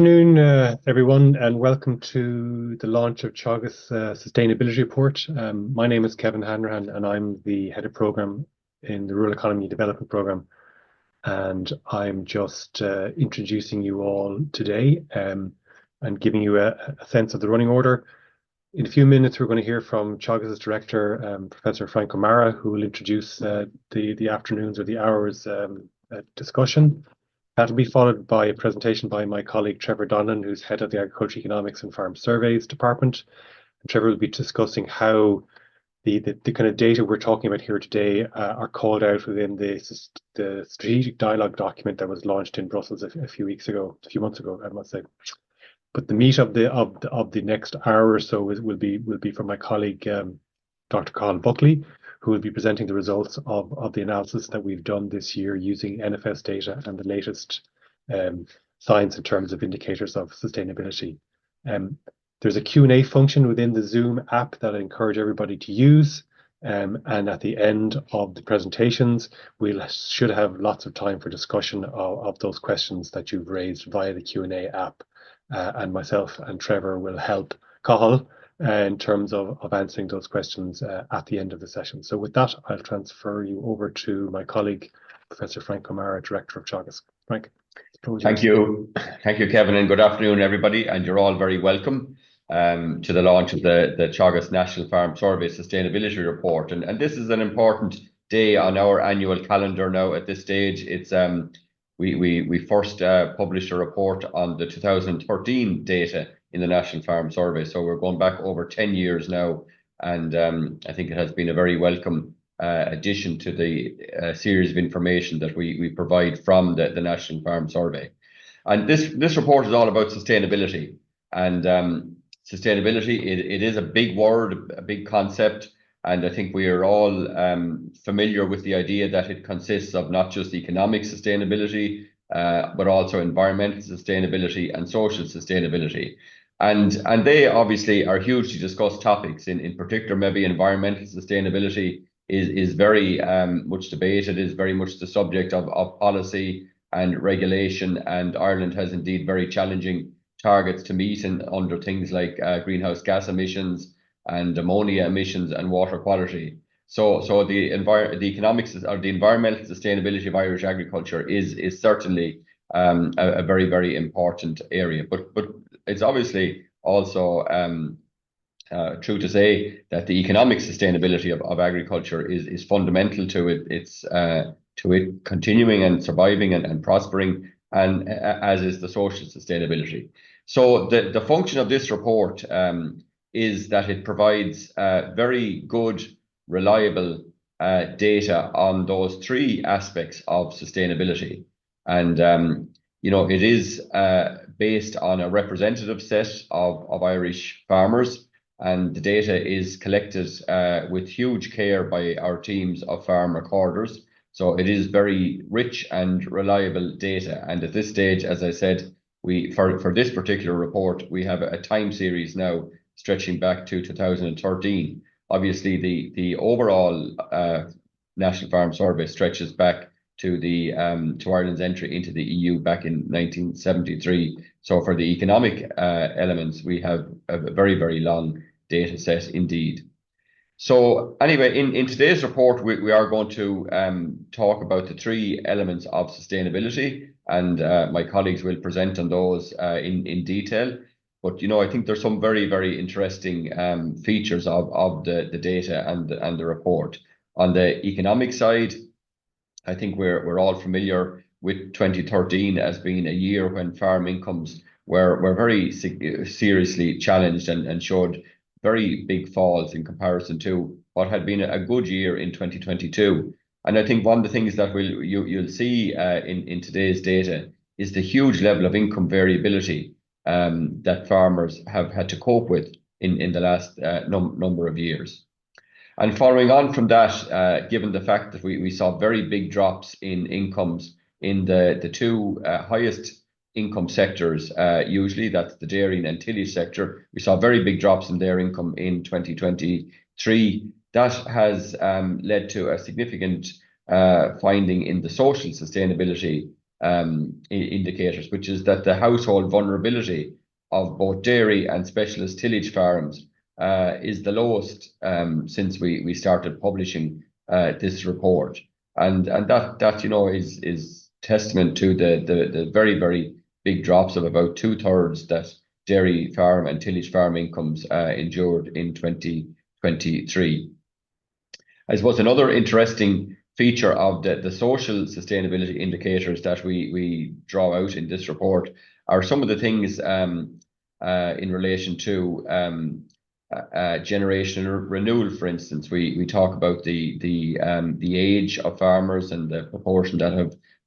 Good afternoon, everyone, and welcome to the launch of Teagasc Sustainability Report. My name is Kevin Hanrahan, and I'm the Head of Programme in the Rural Economy Development Programme. And I'm just introducing you all today and giving you a sense of the running order. In a few minutes, we're going to hear from Teagasc's Director, Professor Frank O'Mara, who will introduce the afternoon's or the hour's discussion. That'll be followed by a presentation by my colleague Trevor Donnellan, who's head of the Agriculture Economics and Farm Surveys Department. And Trevor will be discussing how the kind of data we're talking about here today are called out within the strategic dialogue document that was launched in Brussels a few months ago, I must say. But the meat of the next hour or so will be from my colleague Dr. Cathal Buckley, who will be presenting the results of the analysis that we've done this year using NFS data and the latest science in terms of indicators of sustainability. There's a Q&A function within the Zoom app that I encourage everybody to use. And at the end of the presentations, we should have lots of time for discussion of those questions that you've raised via the Q&A app. And myself and Trevor will help Cathal in terms of answering those questions at the end of the session. So with that, I'll transfer you over to my colleague, Professor Frank O'Mara, Director of Teagasc. Frank. Thank you, Kevin, and good afternoon, everybody. And you're all very welcome to the launch of the Teagasc National Farm Survey Sustainability Report. And this is an important day on our annual calendar now. At this stage, it's we first published a report on the 2013 data in the National Farm Survey. So we're going back over 10 years now. And I think it has been a very welcome addition to the series of information that we provide from the National Farm Survey. And this report is all about sustainability. And sustainability, it is a big word, a big concept. And I think we are all familiar with the idea that it consists of not just economic sustainability, but also environmental sustainability and social sustainability. And they obviously are hugely discussed topics. In particular, maybe environmental sustainability is very much debated, is very much the subject of policy and regulation. And Ireland has indeed very challenging targets to meet under things like greenhouse gas emissions and ammonia emissions and water quality. So the economics or the environmental sustainability of Irish agriculture is certainly a very, very important area. But it's obviously also true to say that the economic sustainability of agriculture is fundamental to it continuing and surviving and prospering, and as is the social sustainability. So the function of this report is that it provides very good, reliable data on those three aspects of sustainability. And it is based on a representative set of Irish farmers, and the data is collected with huge care by our teams of farm recorders. So it is very rich and reliable data. And at this stage, as I said, for this particular report, we have a time series now stretching back to 2013. Obviously, the overall National Farm Survey stretches back to Ireland's entry into the EU back in 1973. So for the economic elements, we have a very, very long data set indeed. So anyway, in today's report, we are going to talk about the three elements of sustainability, and my colleagues will present on those in detail. But I think there's some very, very interesting features of the data and the report. On the economic side, I think we're all familiar with 2013 as being a year when farm incomes were very seriously challenged and showed very big falls in comparison to what had been a good year in 2022. And I think one of the things that you'll see in today's data is the huge level of income variability that farmers have had to cope with in the last number of years. And following on from that, given the fact that we saw very big drops in incomes in the two highest income sectors, usually that's the dairy and tillage sector, we saw very big drops in their income in 2023. That has led to a significant finding in the social sustainability indicators, which is that the household vulnerability of both dairy and specialist tillage farms is the lowest since we started publishing this report, and that is testament to the very big drops of about 2/3 that dairy farm and tillage farm incomes endured in 2023. I suppose another interesting feature of the social sustainability indicators that we draw out in this report are some of the things in relation to generational renewal. For instance, we talk about the age of farmers and the proportion that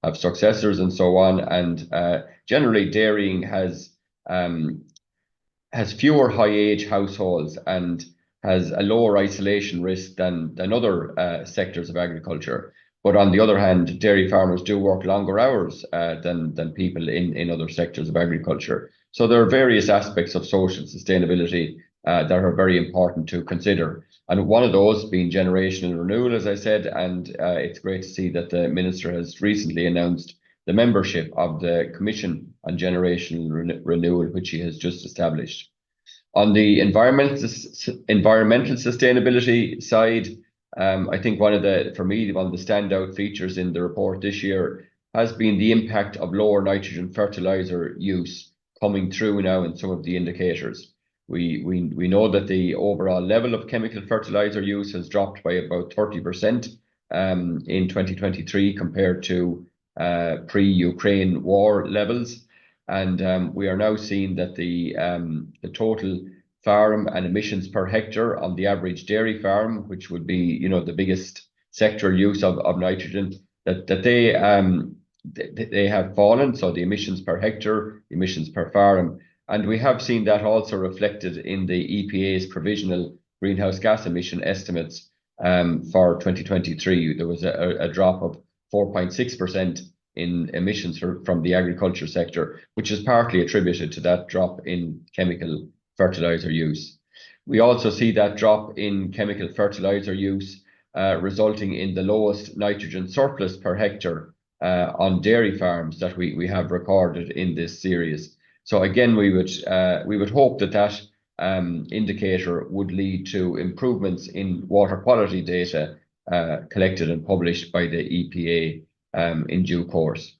have successors and so on, and generally dairying has fewer high age households and has a lower isolation risk than other sectors of agriculture. But on the other hand, dairy farmers do work longer hours than people in other sectors of agriculture. So there are various aspects of social sustainability that are very important to consider. And one of those being generational renewal, as I said, and it's great to see that the Minister has recently announced the membership of the Commission on Generational Renewal, which he has just established. On the environmental sustainability side, I think one of the standout features in the report this year has been the impact of lower nitrogen fertilizer use coming through now in some of the indicators. We know that the overall level of chemical fertilizer use has dropped by about 30% in 2023 compared to pre-Ukraine war levels. And we are now seeing that the total farm and emissions per hectare on the average dairy farm, which would be the biggest sector use of nitrogen, that they have fallen. So the emissions per hectare, emissions per farm, and we have seen that also reflected in the EPA's provisional greenhouse gas emission estimates for 2023. There was a drop of 4.6% in emissions from the agriculture sector, which is partly attributed to that drop in chemical fertilizer use. We also see that drop in chemical fertilizer use resulting in the lowest nitrogen surplus per hectare on dairy farms that we have recorded in this series. So again, we would hope that indicator would lead to improvements in water quality data collected and published by the EPA in due course.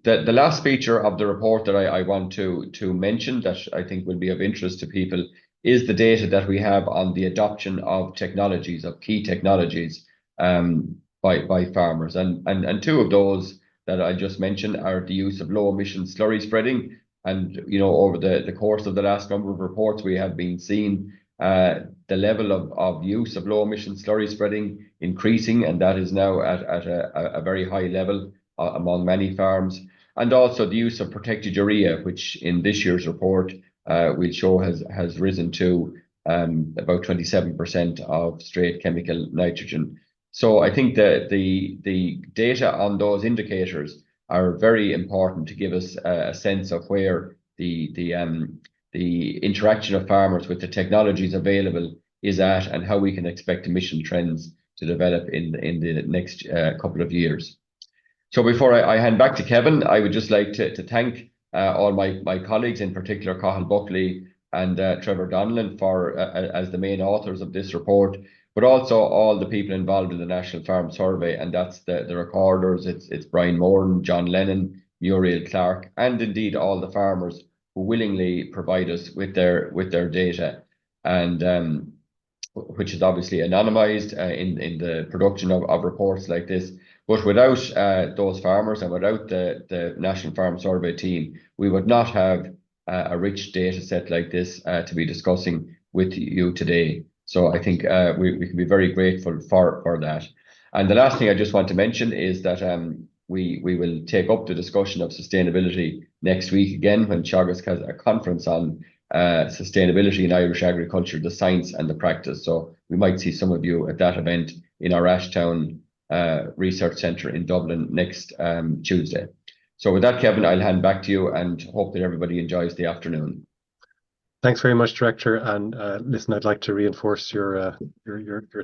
The last feature of the report that I want to mention that I think will be of interest to people is the data that we have on the adoption of technologies, of key technologies by farmers. And two of those that I just mentioned are the use of low emission slurry spreading. And over the course of the last number of reports, we have been seeing the level of use of low emission slurry spreading increasing, and that is now at a very high level among many farms. And also the use of protected urea, which in this year's report we'll show has risen to about 27% of straight chemical nitrogen. So I think that the data on those indicators are very important to give us a sense of where the interaction of farmers with the technologies available is at, and how we can expect emission trends to develop in the next couple of years. So before I hand back to Kevin, I would just like to thank all my colleagues, in particular Cathal, Buckley and Trevor Donnellan as the main authors of this report, but also all the people involved in the National Farm Survey, and that's the recorders. It's Brian Moran, John Lennon, Muriel Clark, and indeed all the farmers who willingly provide us with their data, and which is obviously anonymized in the production of reports like this. But without those farmers and without the National Farm Survey team, we would not have a rich data set like this to be discussing with you today. So I think we can be very grateful for that. And the last thing I just want to mention is that we will take up the discussion of sustainability next week again, when Teagasc has a conference on sustainability in Irish agriculture, the science and the practice. So we might see some of you at that event in our Ashtown Research Centre in Dublin next Tuesday. So with that, Kevin, I'll hand back to you and hope that everybody enjoys the afternoon. Thanks very much, Director. And listen, I'd like to reinforce your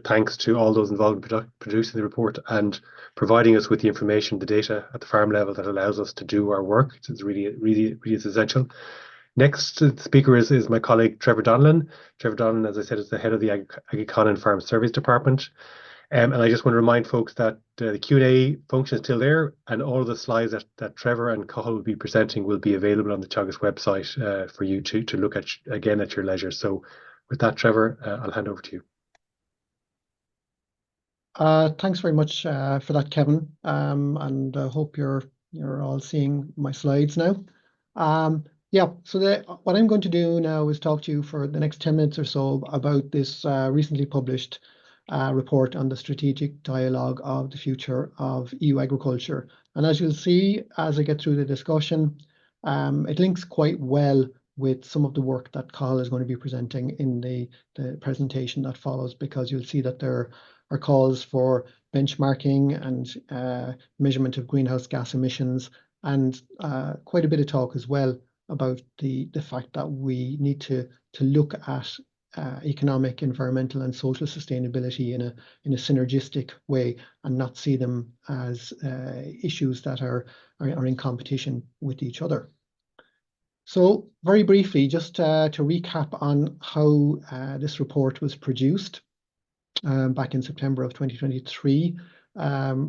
thanks to all those involved in producing the report and providing us with the information, the data at the farm level that allows us to do our work. It's really essential. Next speaker is my colleague Trevor Donnellan. Trevor Donnellan, as I said, is the head of the Ag and Farm Surveys Department. And I just want to remind folks that the Q&A function is still there, and all of the slides that Trevor and Cathal will be presenting will be available on the Teagasc website for you to look at again at your leisure. So with that, Trevor, I'll hand over to you. Thanks very much for that, Kevin, and I hope you're all seeing my slides now. Yeah, so what I'm going to do now is talk to you for the next 10 minutes or so about this recently published report on the strategic dialogue of the future of EU agriculture. And as you'll see as I get through the discussion, it links quite well with some of the work that Cathal is going to be presenting in the presentation that follows, because you'll see that there are calls for benchmarking and measurement of greenhouse gas emissions, and quite a bit of talk as well about the fact that we need to look at economic, environmental, and social sustainability in a synergistic way, and not see them as issues that are in competition with each other. So very briefly, just to recap on how this report was produced back in September of 2023,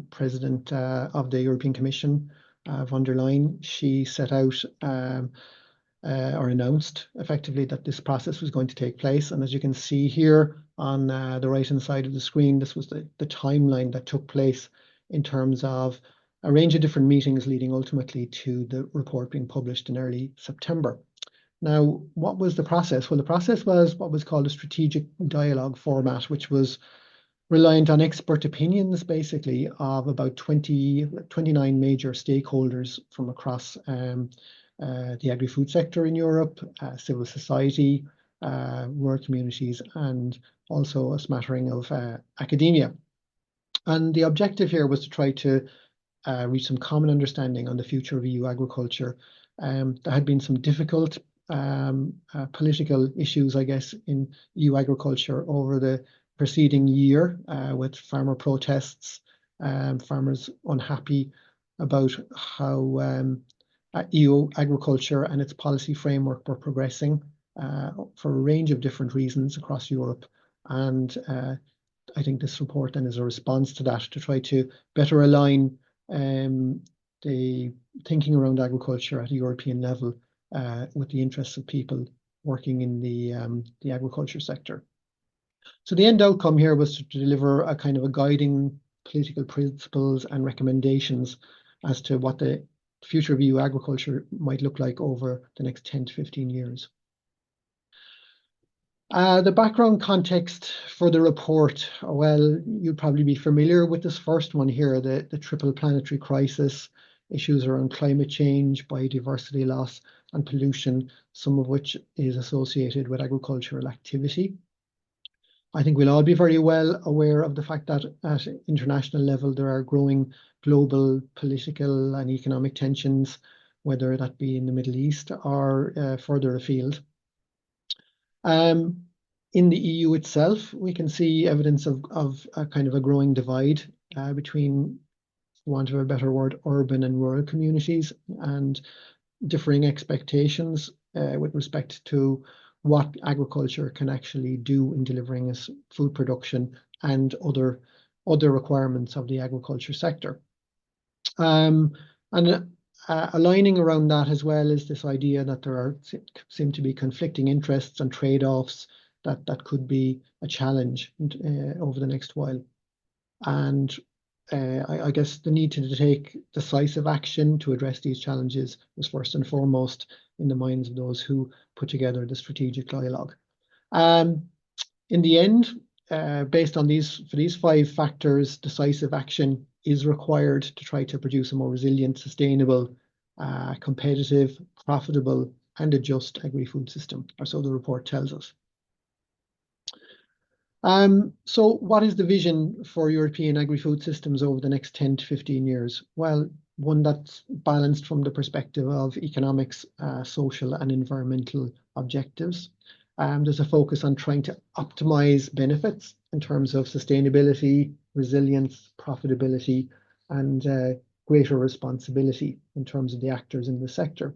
President of the European Commission, von der Leyen, she set out or announced effectively that this process was going to take place. And as you can see here on the right-hand side of the screen, this was the timeline that took place in terms of a range of different meetings leading ultimately to the report being published in early September. Now, what was the process? Well, the process was what was called a strategic dialogue format, which was reliant on expert opinions, basically, of about 29 major stakeholders from across the agri-food sector in Europe, civil society, rural communities, and also a smattering of academia. And the objective here was to try to reach some common understanding on the future of EU agriculture. There had been some difficult political issues, I guess, in EU agriculture over the preceding year, with farmer protests, farmers unhappy about how EU agriculture and its policy framework were progressing for a range of different reasons across Europe. And I think this report then is a response to that, to try to better align the thinking around agriculture at a European level with the interests of people working in the agriculture sector. So the end outcome here was to deliver a kind of a guiding political principles and recommendations as to what the future of EU agriculture might look like over the next 10 to 15 years. The background context for the report, well, you'd probably be familiar with this first one here, the triple planetary crisis, issues around climate change, biodiversity loss, and pollution, some of which is associated with agricultural activity. I think we'll all be very well aware of the fact that at international level there are growing global political and economic tensions, whether that be in the Middle East or further afield. In the EU itself, we can see evidence of a kind of a growing divide between, for want of a better word, urban and rural communities, and differing expectations with respect to what agriculture can actually do in delivering us food production and other requirements of the agriculture sector. And aligning around that as well is this idea that there seem to be conflicting interests and trade-offs that could be a challenge over the next while. And I guess the need to take decisive action to address these challenges was first and foremost in the minds of those who put together the strategic dialogue. In the end, based on these 5 factors, decisive action is required to try to produce a more resilient, sustainable, competitive, profitable, and a just agri-food system, or so the report tells us. So what is the vision for European agri-food systems over the next 10 to 15 years? Well, one that's balanced from the perspective of economics, social and environmental objectives. There's a focus on trying to optimize benefits in terms of sustainability, resilience, profitability, and greater responsibility in terms of the actors in the sector.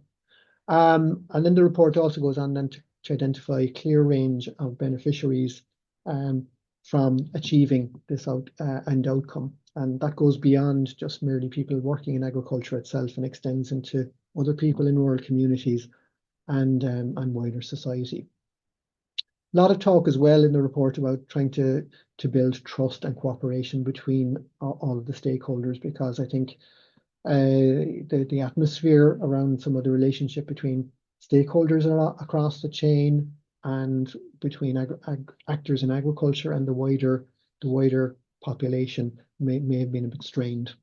And then the report also goes on then to identify a clear range of beneficiaries from achieving this end outcome. And that goes beyond just merely people working in agriculture itself and extends into other people in rural communities and wider society. A lot of talk as well in the report about trying to build trust and cooperation between all of the stakeholders, because I think the atmosphere around some of the relationship between stakeholders across the chain and between actors in agriculture and the wider population may have been a bit strained.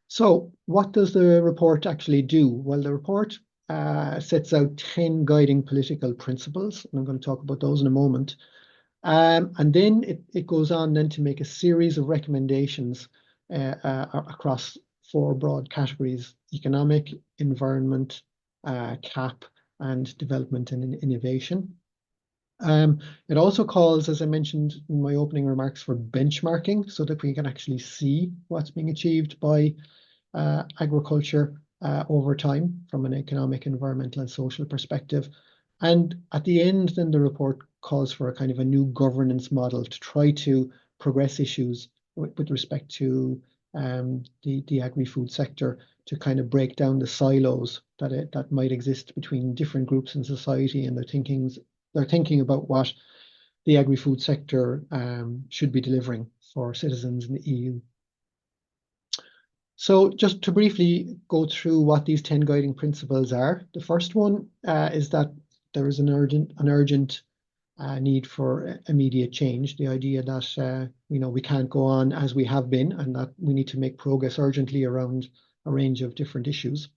So what does the report actually do? Well, the report sets out 10 guiding political principles, and I'm going to talk about those in a moment. And then it goes on then to make a series of recommendations across 4 broad categories: economic, environment, CAP, and development and innovation. It also calls, as I mentioned in my opening remarks, for benchmarking so that we can actually see what's being achieved by agriculture over time from an economic, environmental, and social perspective. And at the end, then the report calls for a kind of a new governance model to try to progress issues with respect to the agri-food sector, to kind of break down the silos that might exist between different groups in society, and they're thinking about what the agri-food sector should be delivering for citizens in the EU. So just to briefly go through what these 10 guiding principles are, the first one is that there is an urgent need for immediate change. The idea that we can't go on as we have been, and that we need to make progress urgently around a range of different issues.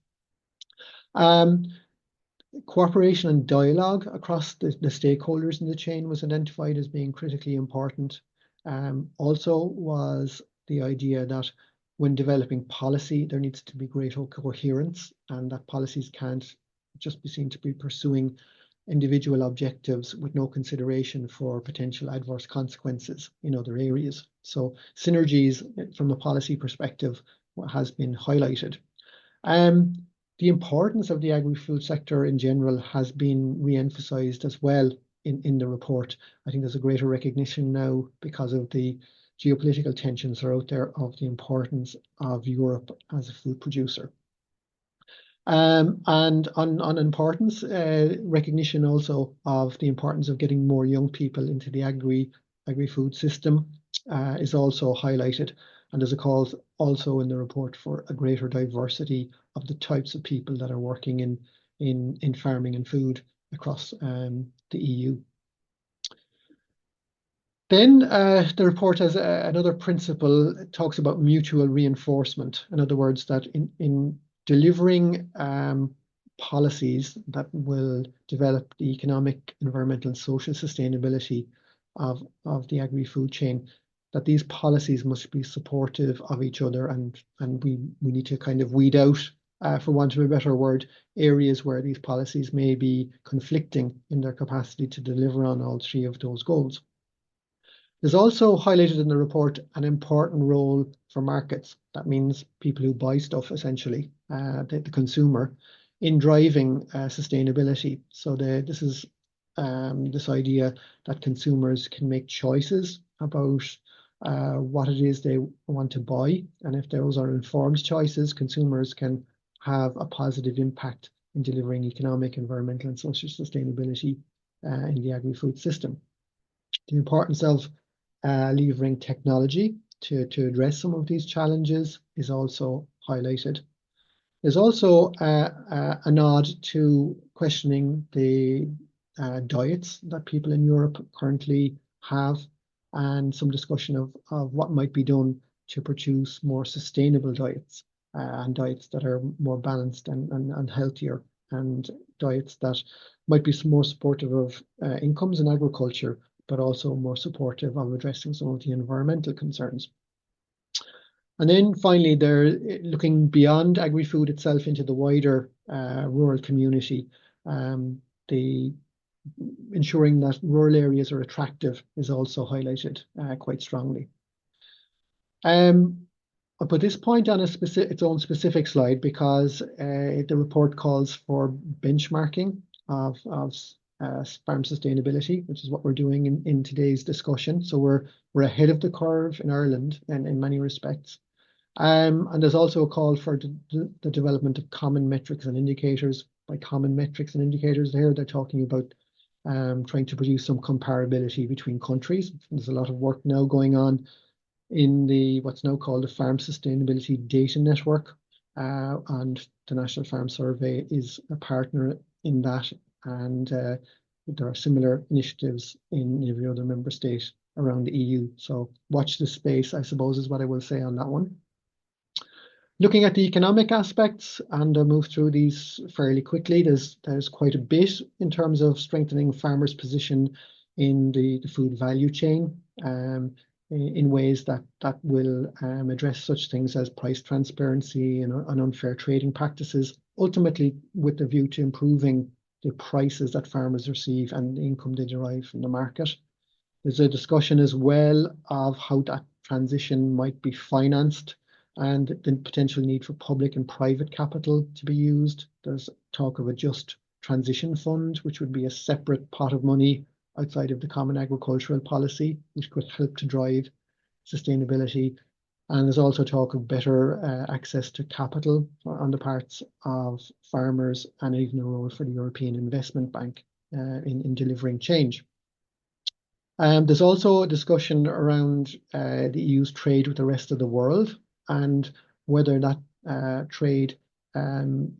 Cooperation and dialogue across the stakeholders in the chain was identified as being critically important. Also was the idea that when developing policy, there needs to be greater coherence, and that policies can't just be seen to be pursuing individual objectives with no consideration for potential adverse consequences in other areas. So synergies from a policy perspective has been highlighted. The importance of the agri-food sector in general has been re-emphasized as well in the report. I think there's a greater recognition now, because of the geopolitical tensions that are out there, of the importance of Europe as a food producer. And on importance, recognition also of the importance of getting more young people into the agri-food system is also highlighted. And there's a call also in the report for a greater diversity of the types of people that are working in farming and food across the EU. Then the report has another principle. It talks about mutual reinforcement. In other words, that in delivering policies that will develop the economic, environmental, and social sustainability of the agri-food chain, that these policies must be supportive of each other, and we need to kind of weed out, for want of a better word, areas where these policies may be conflicting in their capacity to deliver on all 3 of those goals. There's also highlighted in the report an important role for markets. That means people who buy stuff, essentially, the consumer, in driving sustainability. So this is this idea that consumers can make choices about what it is they want to buy. And if those are informed choices, consumers can have a positive impact in delivering economic, environmental, and social sustainability in the agri-food system. The importance of leveraging technology to address some of these challenges is also highlighted. There's also a nod to questioning the diets that people in Europe currently have, and some discussion of what might be done to produce more sustainable diets, and diets that are more balanced and healthier, and diets that might be more supportive of incomes in agriculture, but also more supportive of addressing some of the environmental concerns. And then finally, they're looking beyond agri-food itself into the wider rural community. The ensuring that rural areas are attractive is also highlighted quite strongly. I'll put this point on its own specific slide because the report calls for benchmarking of farm sustainability, which is what we're doing in today's discussion. So we're ahead of the curve in Ireland and in many respects. And there's also a call for the development of common metrics and indicators. By common metrics and indicators here, they're talking about trying to produce some comparability between countries. There's a lot of work now going on in what's now called the Farm Sustainability Data Network, and the National Farm Survey is a partner in that, and there are similar initiatives in every other member state around the EU. So watch this space, I suppose, is what I will say on that one. Looking at the economic aspects, and I'll move through these fairly quickly, there's quite a bit in terms of strengthening farmers' position in the food value chain, in ways that will address such things as price transparency and unfair trading practices, ultimately with the view to improving the prices that farmers receive and the income they derive from the market. There's a discussion as well of how that transition might be financed and the potential need for public and private capital to be used. There's talk of a just transition fund, which would be a separate pot of money outside of the common agricultural policy, which could help to drive sustainability. And there's also talk of better access to capital on the parts of farmers, and even a role for the European Investment Bank in delivering change. There's also a discussion around the EU's trade with the rest of the world, and whether that trade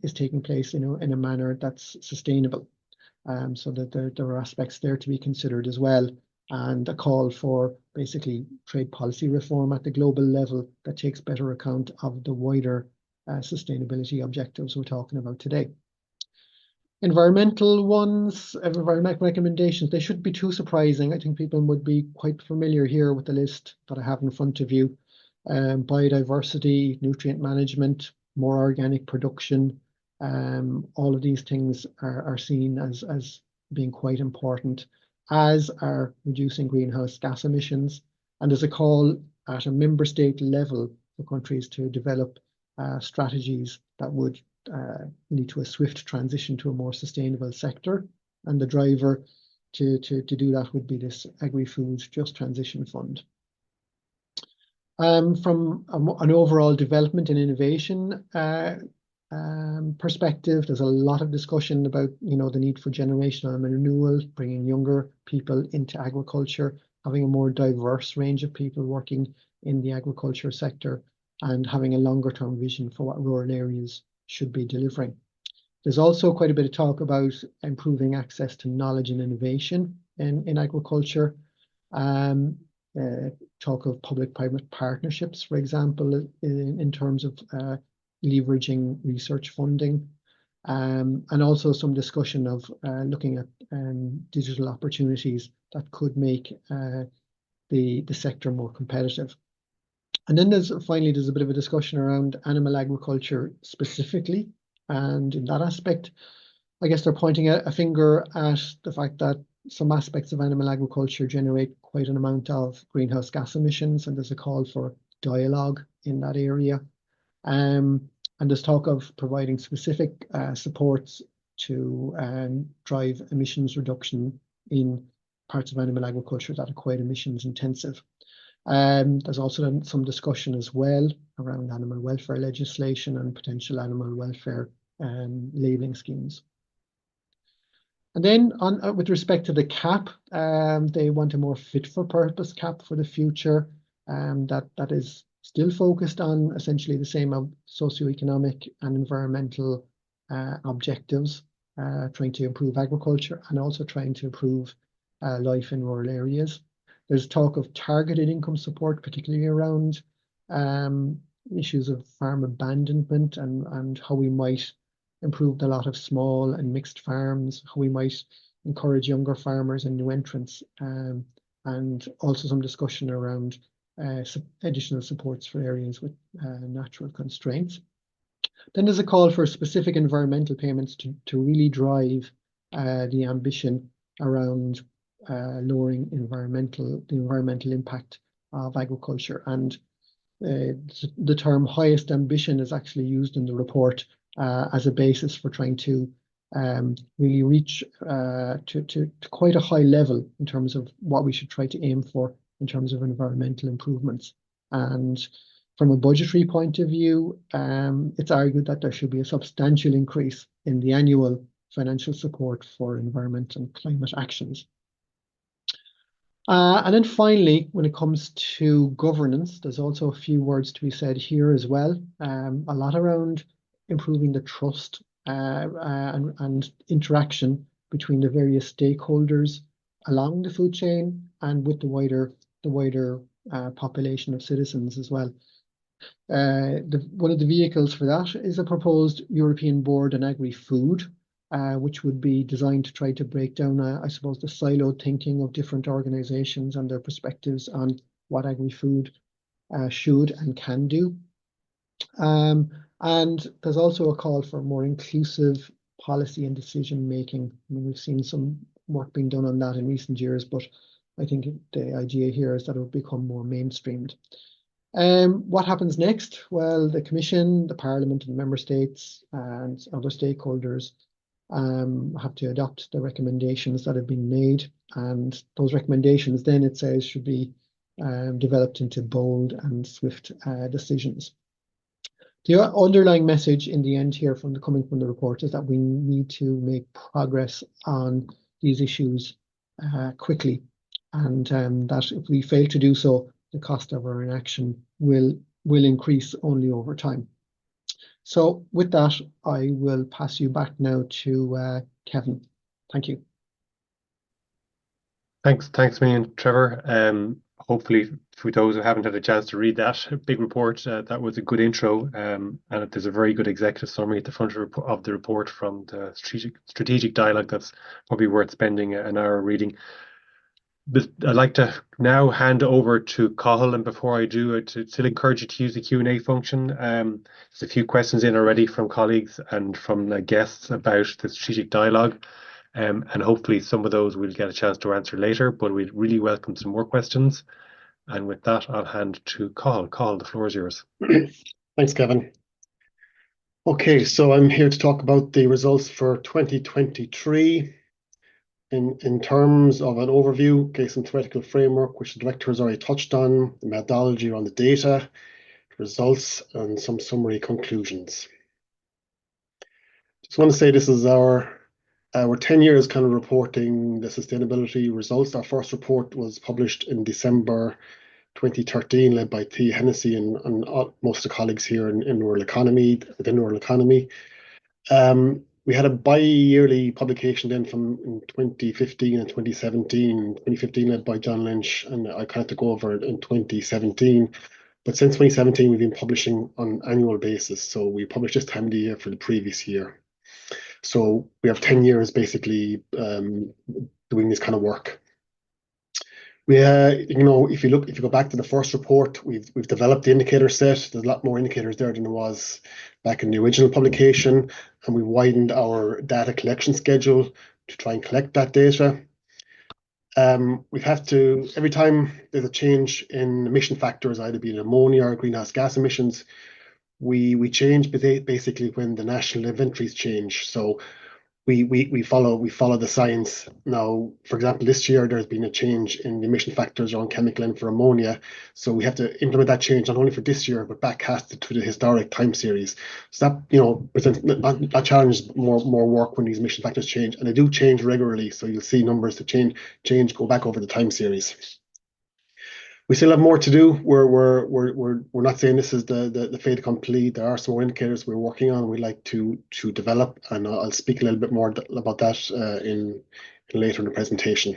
is taking place in a manner that's sustainable. So that there are aspects there to be considered as well, and a call for basically trade policy reform at the global level that takes better account of the wider sustainability objectives we're talking about today. Environmental recommendations, they shouldn't be too surprising. I think people would be quite familiar here with the list that I have in front of you. Biodiversity, nutrient management, more organic production, all of these things are seen as being quite important, as are reducing greenhouse gas emissions. And there's a call at a member state level for countries to develop strategies that would lead to a swift transition to a more sustainable sector. And the driver to do that would be this Agri-Food Just Transition Fund. From an overall development and innovation perspective, there's a lot of discussion about the need for generational renewal, bringing younger people into agriculture, having a more diverse range of people working in the agriculture sector, and having a longer term vision for what rural areas should be delivering. There's also quite a bit of talk about improving access to knowledge and innovation in agriculture. Talk of public-private partnerships, for example, in terms of leveraging research funding, and also some discussion of looking at digital opportunities that could make the sector more competitive. And then finally there's a bit of a discussion around animal agriculture specifically, and in that aspect, I guess they're pointing a finger at the fact that some aspects of animal agriculture generate quite an amount of greenhouse gas emissions, and there's a call for dialogue in that area. And there's talk of providing specific supports to drive emissions reduction in parts of animal agriculture that are quite emissions intensive. There's also some discussion as well around animal welfare legislation and potential animal welfare labelling schemes. And then with respect to the CAP, they want a more fit for purpose CAP for the future, that is still focused on essentially the same socioeconomic and environmental objectives, trying to improve agriculture and also trying to improve life in rural areas. There's talk of targeted income support, particularly around issues of farm abandonment and how we might improve a lot of small and mixed farms, how we might encourage younger farmers and new entrants, and also some discussion around additional supports for areas with natural constraints. Then there's a call for specific environmental payments to really drive the ambition around lowering the environmental impact of agriculture. And the term highest ambition is actually used in the report as a basis for trying to really reach to quite a high level in terms of what we should try to aim for in terms of environmental improvements. And from a budgetary point of view, it's argued that there should be a substantial increase in the annual financial support for environment and climate actions. And then finally, when it comes to governance, there's also a few words to be said here as well. A lot around improving the trust and interaction between the various stakeholders along the food chain and with the wider population of citizens as well. One of the vehicles for that is a proposed European Board on Agri-Food, which would be designed to try to break down, I suppose, the siloed thinking of different organizations and their perspectives on what agri-food should and can do. And there's also a call for more inclusive policy and decision making. I mean, we've seen some work being done on that in recent years, but I think the idea here is that it will become more mainstreamed. What happens next? Well, the Commission, the Parliament and Member States and other stakeholders have to adopt the recommendations that have been made, and those recommendations then, it says, should be developed into bold and swift decisions. The underlying message in the end here coming from the report is that we need to make progress on these issues quickly, and that if we fail to do so, the cost of our inaction will increase only over time. So with that, I will pass you back now to Kevin. Thank you. Thanks, million, Trevor. Hopefully, for those who haven't had a chance to read that big report, that was a good intro, and there's a very good executive summary at the front of the report from the strategic dialogue that's probably worth spending an hour reading. But I'd like to now hand over to Cathal, and before I do, I'd still encourage you to use the Q&A function. There's a few questions in already from colleagues and from guests about the strategic dialogue, and hopefully some of those we'll get a chance to answer later, but we'd really welcome some more questions. And with that, I'll hand to Cathal. Cathal, the floor is yours. Thanks, Kevin. Okay, so I'm here to talk about the results for 2023. In terms of an overview, case and theoretical framework, which the director has already touched on, the methodology around the data, results, and some summary conclusions. Just want to say this is our 10 years kind of reporting the sustainability results. Our first report was published in December 2013, led by T. Hennessy and most of the colleagues here in rural economy, within rural economy. We had a bi-yearly publication then from 2015 and 2017. 2015 led by John Lynch, and I kind of took over in 2017. But since 2017, we've been publishing on an annual basis. So we published this time of the year for the previous year. So we have 10 years basically doing this kind of work. We, if you go back to the first report, we've developed the indicator set. There's a lot more indicators there than there was back in the original publication, and we widened our data collection schedule to try and collect that data. We have to, every time there's a change in emission factors, either being ammonia or greenhouse gas emissions, we change basically when the national inventories change. So we follow the science. Now, for example, this year there's been a change in the emission factors around chemical and for ammonia. So we have to implement that change not only for this year, but backcast it to the historic time series. So that, presents that challenge more work when these emission factors change, and they do change regularly. So you'll see numbers that change go back over the time series. We still have more to do. We're not saying this is the fait accompli. There are some more indicators we're working on. We'd like to develop, and I'll speak a little bit more about that later in the presentation.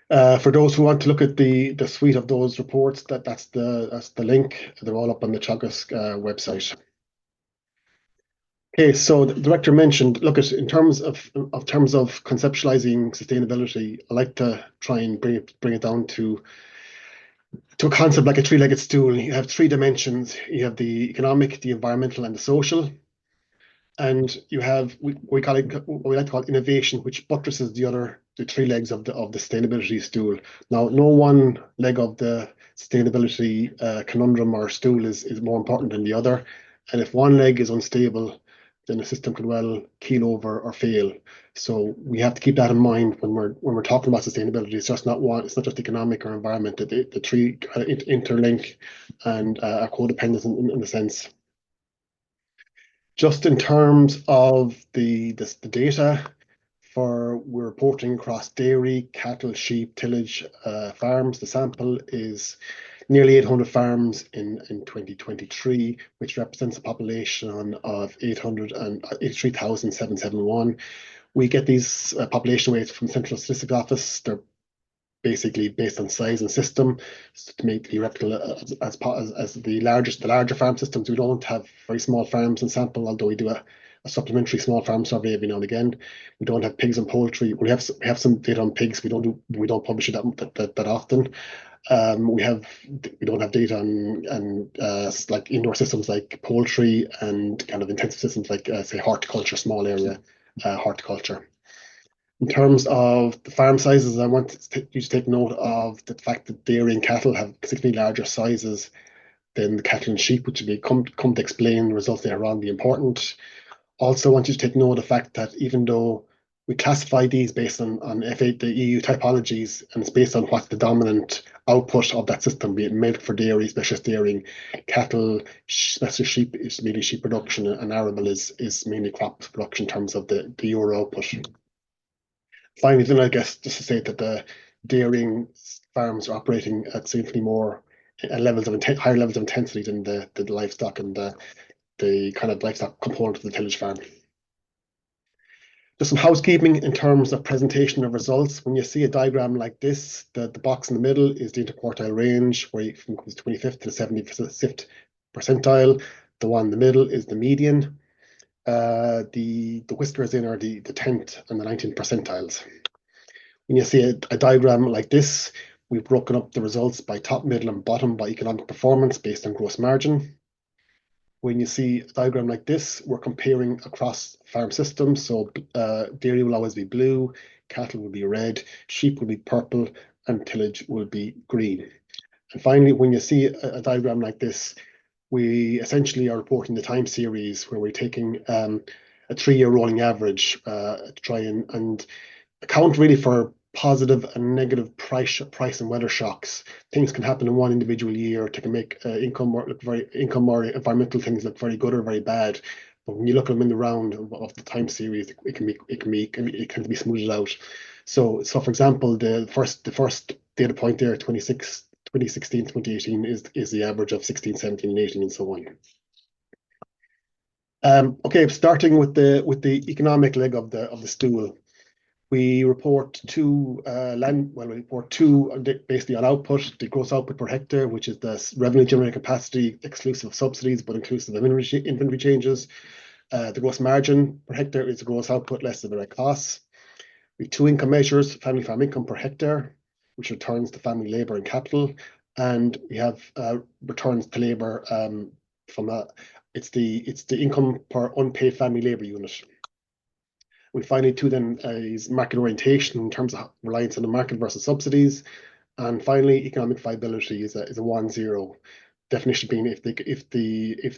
For those who want to look at the suite of those reports, that's the link. They're all up on the Teagasc website. Okay, so the director mentioned, look at in terms of conceptualizing sustainability, I like to try and bring it down to to a concept like a three-legged stool. You have three dimensions. You have the economic, the environmental, and the social. And you have we call it what we like to call innovation, which buttresses the three legs of the sustainability stool. Now, no one leg of the sustainability conundrum or stool is more important than the other. And if one leg is unstable, then the system could well keel over or fail. So we have to keep that in mind when we're talking about sustainability. It's just not one. It's not just economic or environment. The three interlink and are codependent in a sense. Just in terms of the data we're reporting across dairy, cattle, sheep, tillage farms, the sample is nearly 800 farms in 2023, which represents a population of 883,771. We get these population weights from Central Statistics Office. They're basically based on size and system, so to make the replicable as the larger farm systems. We don't have very small farms in sample, although we do a supplementary small farm survey every now and again. We don't have pigs and poultry. We have some data on pigs. We don't publish it that often. We don't have data on like indoor systems like poultry and kind of intensive systems like say horticulture, small area horticulture. In terms of the farm sizes, I want you to take note of the fact that dairy and cattle have significantly larger sizes than the cattle and sheep, which will come to explain the results later on be important. Also, I want you to take note of the fact that even though we classify these based on F8, the EU typologies, and it's based on what's the dominant output of that system, be it milk for dairy, specialist dairying, cattle, specialist sheep is mainly sheep production, and arable is mainly crop production in terms of the euro output. Finally, then I guess just to say that the dairying farms are operating at significantly more higher levels of intensity than the livestock and the kind of livestock component of the tillage farm. Just some housekeeping in terms of presentation of results. When you see a diagram like this, the box in the middle is the interquartile range, where you from the 25th to the 75th percentile. The one in the middle is the median. The whiskers in are the 10th and the 19th percentiles. When you see a diagram like this, we've broken up the results by top, middle, and bottom by economic performance based on gross margin. When you see a diagram like this, we're comparing across farm systems. So dairy will always be blue, cattle will be red, sheep will be purple, and tillage will be green. And finally, when you see a diagram like this, we essentially are reporting the time series where we're taking a 3-year rolling average to try and account really for positive and negative price and weather shocks. Things can happen in one individual year to make income or environmental things look very good or very bad. But when you look at them in the round of the time series, it can be smoothed out. So for example, the first data point there, 2016, 2018 is the average of 16, 17, and 18, and so on. Okay, starting with the economic leg of the stool. We report two basically on output, the gross output per hectare, which is the revenue generating capacity exclusive of subsidies, but inclusive of inventory changes. The gross margin per hectare is the gross output less the direct costs. We have two income measures, family farm income per hectare, which returns to family labor and capital. And we have returns to labor it's the income per unpaid family labor unit. We finally two then is market orientation in terms of reliance on the market versus subsidies. And finally, economic viability is a 1-0. Definition being if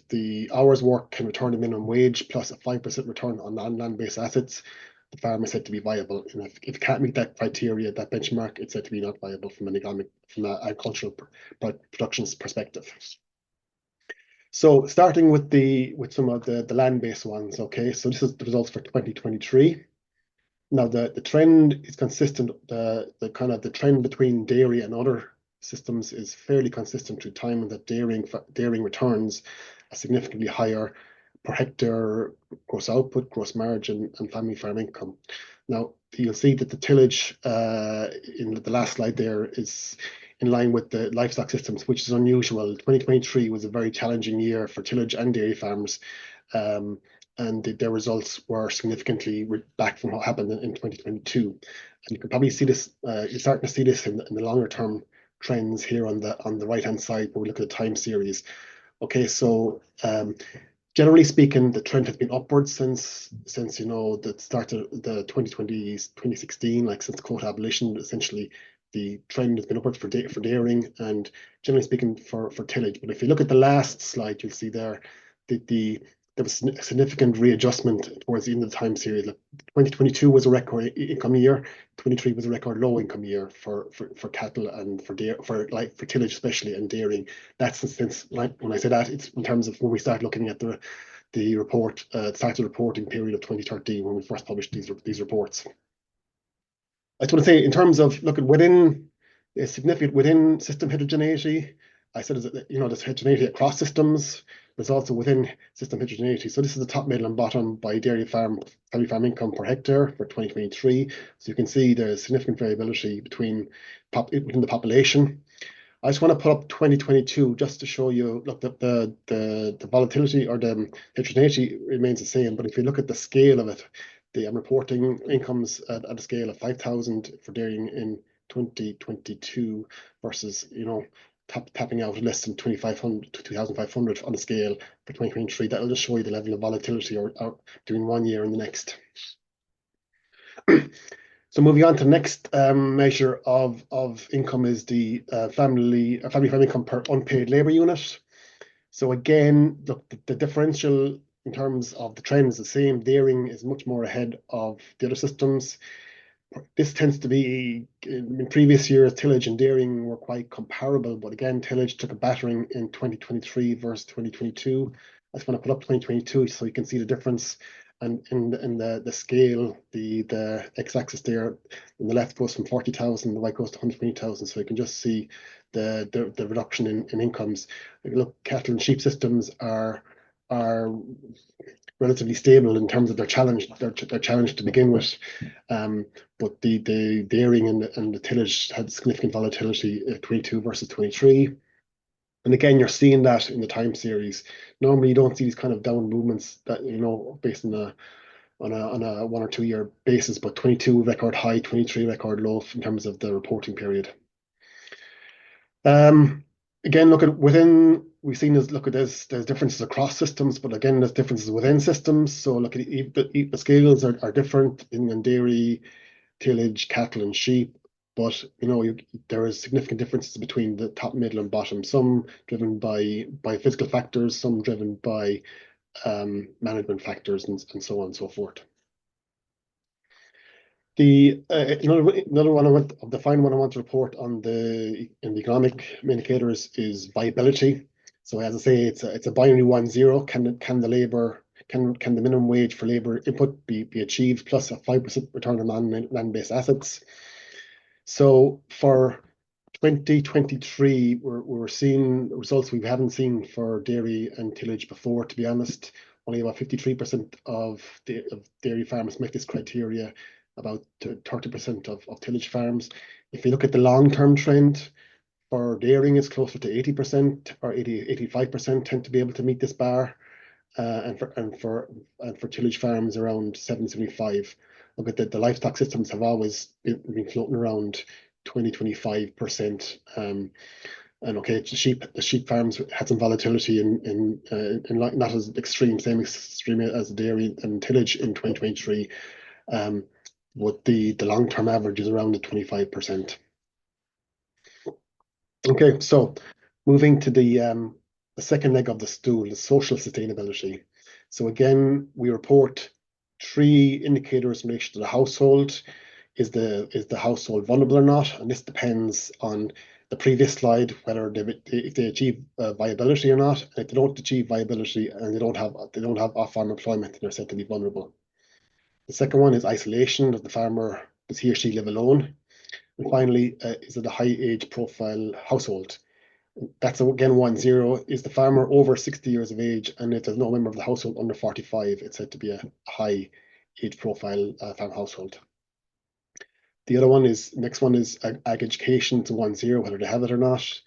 the hours work can return the minimum wage plus a 5% return on non-land-based assets, the farm is said to be viable. And if it can't meet that criteria, that benchmark, it's said to be not viable from an agricultural production's perspective. So starting with some of the land-based ones, okay, so this is the results for 2023. Now the trend is consistent. The trend between dairy and other systems is fairly consistent through time, and that dairying returns are significantly higher per hectare gross output, gross margin, and family farm income. Now you'll see that the tillage in the last slide there is in line with the livestock systems, which is unusual. 2023 was a very challenging year for tillage and dairy farms, and their results were significantly back from what happened in 2022. And you can probably see this, you're starting to see this in the longer term trends here on the right-hand side where we look at the time series. Okay, so generally speaking, the trend has been upwards since the start of the 2016, like since quota abolition. Essentially, the trend has been upwards for dairying and generally speaking for tillage. But if you look at the last slide, you'll see there that there was a significant readjustment towards the end of the time series. Like 2022 was a record income year. 23 was a record low income year for cattle and for tillage especially and dairying. That's since, like, when I say that, it's in terms of when we start looking at the report, started reporting period of 2013 when we first published these reports. I just want to say, in terms of looking within system heterogeneity, I said that there's heterogeneity across systems. There's also within system heterogeneity. So this is the top, middle, and bottom by family farm income per hectare for 2023. So you can see there's significant variability within the population. I just want to put up 2022 just to show you, look, the volatility or the heterogeneity remains the same. But if you look at the scale of it, I'm reporting incomes at a scale of 5,000 for dairying in 2022 versus, tapping out less than 2,500 to 2,500 on the scale for 2023. That'll just show you the level of volatility or between 1 year and the next. So moving on to the next measure of income is the family farm income per unpaid labour unit. So again, look, the differential in terms of the trend is the same. Dairying is much more ahead of the other systems. This tends to be, in previous years, tillage and dairying were quite comparable, but again, tillage took a battering in 2023 versus 2022. I just want to put up 2022 so you can see the difference. And in the scale, the x-axis there on the left goes from 40,000, the right goes to 120,000. So you can just see the reduction in incomes. Look, cattle and sheep systems are relatively stable in terms of their challenge. They're challenged to begin with, but the dairying and the tillage had significant volatility 22 versus 23. And again, you're seeing that in the time series. Normally, you don't see these kind of down movements that based on a 1 or 2 year basis. But 22 record high, 23 record low in terms of the reporting period. Again, we've seen there's differences across systems, but again, there's differences within systems. So look, the scales are different in dairy, tillage, cattle, and sheep. But there is significant differences between the top, middle, and bottom. Some driven by physical factors, some driven by management factors, and so on and so forth. Another one the final one I want to report on in the economic indicators is viability. So as I say, it's a binary 1-0. Can the minimum wage for labour input be achieved plus a 5% return on land-based assets? So for 2023, we're seeing results we haven't seen for dairy and tillage before, to be honest. Only about 53% of dairy farms make this criteria, about 30% of tillage farms. If you look at the long-term trend, for dairying, it's closer to 80% or 85% tend to be able to meet this bar. And for tillage farms, around 75. Look at the livestock systems have always been floating around 20-25%. And okay, the sheep farms had some volatility in not as extreme, same extreme as dairy and tillage in 2023. But the long-term average is around the 25%. Okay, so moving to the second leg of the stool, the social sustainability. So again, we report 3 indicators in relation to the household. Is the household vulnerable or not? And this depends on the previous slide, whether if they achieve viability or not. And if they don't achieve viability and they don't have off-farm employment, they're said to be vulnerable. The second one is isolation. Does he or she live alone? And finally, is it a high age profile household? That's again 1-0. Is the farmer over 60 years of age? And if there's no member of the household under 45, it's said to be a high age profile farm household. The next one is ag education to 1-0, whether they have it or not.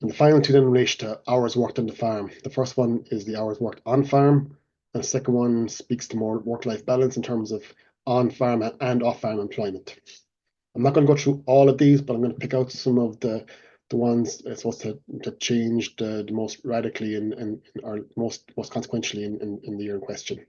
And the final 2 then in relation to hours worked on the farm. The first one is the hours worked on farm, and the second one speaks to more work-life balance in terms of on-farm and off-farm employment. I'm not going to go through all of these, but I'm going to pick out some of the the ones supposed to change the most radically or most consequentially in the year in question.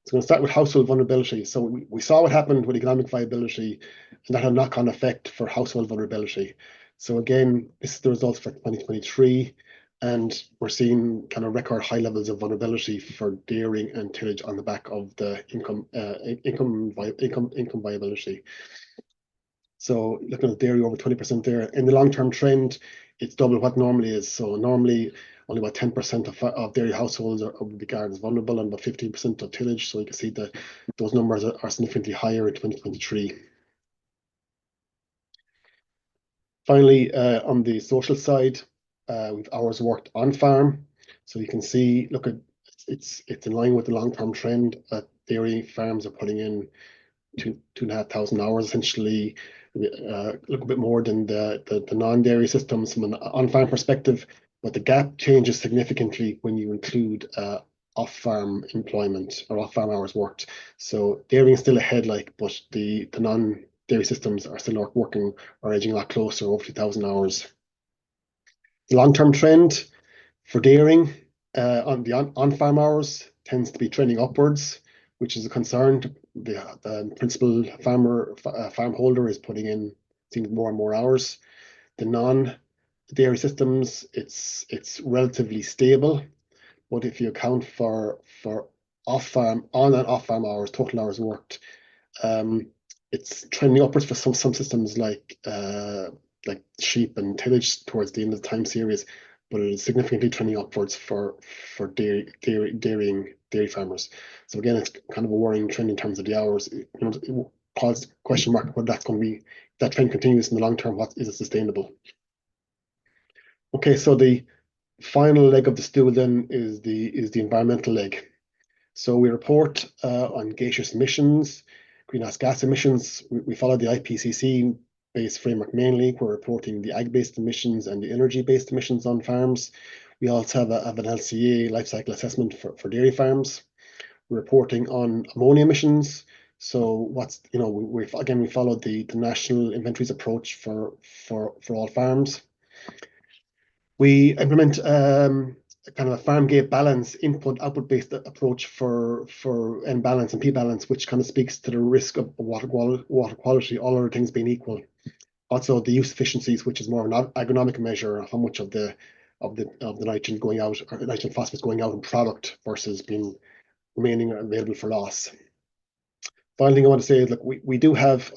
So I'm going to start with household vulnerability. So we saw what happened with economic viability, and that had a knock-on effect for household vulnerability. So again, this is the results for 2023, and we're seeing kind of record high levels of vulnerability for dairying and tillage on the back of the income viability. So looking at dairy, over 20% there. In the long-term trend, it's double what normally is. So normally only about 10% of dairy households are regarded as vulnerable, and about 15% of tillage. So you can see that those numbers are significantly higher in 2023. Finally, on the social side, we've hours worked on farm. So you can see, look at it's in line with the long-term trend that dairy farms are putting in 2,500 hours, essentially a little bit more than the non-dairy systems from an on-farm perspective, but the gap changes significantly when you include off-farm employment or off-farm hours worked. So dairy is still ahead, but the non-dairy systems are still working or edging a lot closer, over 2,000 hours. The long-term trend for dairying on the on-farm hours tends to be trending upwards, which is a concern. The principal farm holder is putting in, seems, more and more hours. The non-dairy systems, it's relatively stable, but if you account for on and off-farm hours, total hours worked, it's trending upwards for some systems like sheep and tillage towards the end of the time series, but it is significantly trending upwards for dairy farmers. So again, it's kind of a worrying trend in terms of the hours. It causes question mark whether that's going to be, if that trend continues in the long term, what is it sustainable? Okay, so the final leg of the stool then is the environmental leg. So we report on gaseous emissions, greenhouse gas emissions. We follow the IPCC based framework mainly. We're reporting the ag-based emissions and the energy-based emissions on farms. We also have an LCA life cycle assessment for dairy farms. We're reporting on ammonia emissions. So we followed the national inventories approach for all farms. We implement kind of a farm gate balance, input-output based approach for N balance and P balance, which kind of speaks to the risk of water quality, all other things being equal. Also, the use efficiencies, which is more of an agronomic measure, how much of the nitrogen going out, or nitrogen phosphates going out in product versus remaining available for loss. Final thing I want to say is, look, we do have,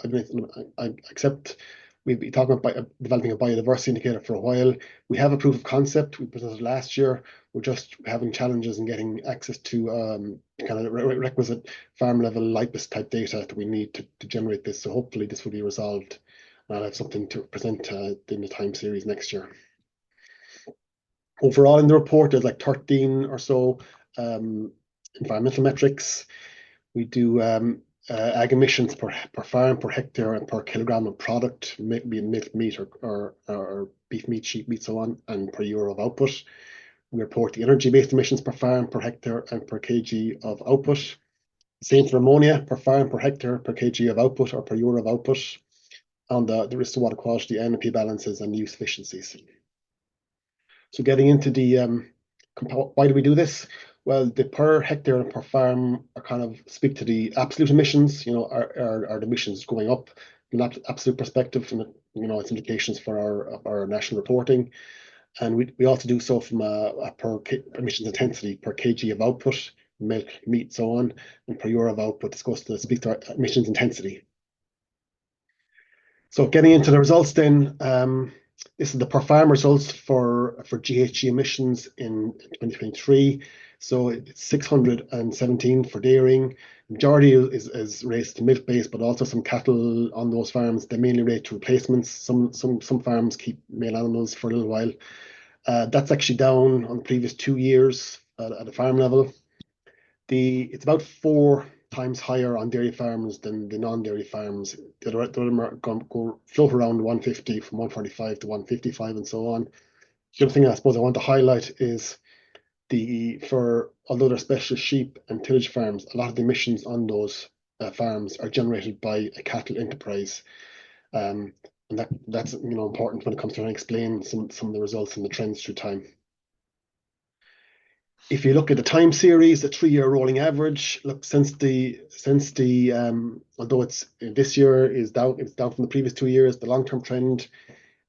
I accept, we've been talking about developing a biodiversity indicator for a while. We have a proof of concept we presented last year. We're just having challenges in getting access to kind of requisite farm level LIPIS type data that we need to generate this. So hopefully this will be resolved. I'll have something to present in the time series next year. Overall in the report, there's like 13 or so environmental metrics. We do ag emissions per farm, per hectare, and per kilogram of product, be it milk, meat, or beef meat, sheep meat, so on, and per euro of output. We report the energy-based emissions per farm, per hectare, and per kg of output. Same for ammonia, per farm, per hectare, per kg of output, or per euro of output, on the risk to water quality, NP balances, and use efficiencies. So getting into the why do we do this? Well, the per hectare and per farm are kind of speak to the absolute emissions. Are the emissions going up from an absolute perspective? And it's indications for our national reporting, and we also do so from a per emissions intensity per kg of output, milk, meat, so on, and per euro of output. This goes to speak to our emissions intensity. So getting into the results then, this is the per farm results for GHG emissions in 2023. So it's 617 for dairying. Majority is raised to milk-based, but also some cattle on those farms. They mainly rate to replacements. Some farms keep male animals for a little while. That's actually down on the previous 2 years at a farm level. It's about 4 times higher on dairy farms than the non-dairy farms. The other go float around 150, from 145 to 155, and so on. The other thing I suppose I want to highlight is although they're specialist sheep and tillage farms, a lot of the emissions on those farms are generated by a cattle enterprise. And that's important when it comes to trying to explain some of the results and the trends through time. If you look at the time series, the 3-year rolling average, look, since the although it's this year is down, it's down from the previous 2 years, the long-term trend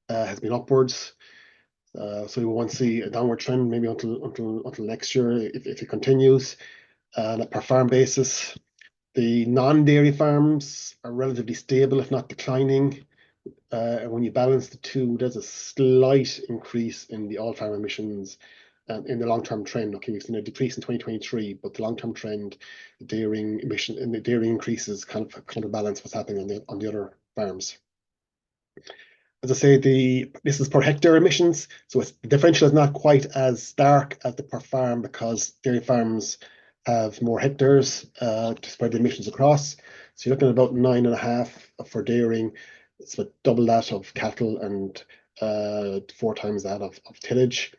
has been upwards. So we won't see a downward trend maybe until next year if it continues. On a per farm basis, the non-dairy farms are relatively stable, if not declining. And when you balance the two, there's a slight increase in the all farm emissions in the long-term trend. Okay, we've seen a decrease in 2023, but the long-term trend, the dairying emission and the dairy increases kind of counterbalance what's happening on the other farms. As I say, this is per hectare emissions, so the differential is not quite as stark as the per farm because dairy farms have more hectares to spread the emissions across. So you're looking at about 9.5 for dairying. It's about double that of cattle and 4 times that of tillage.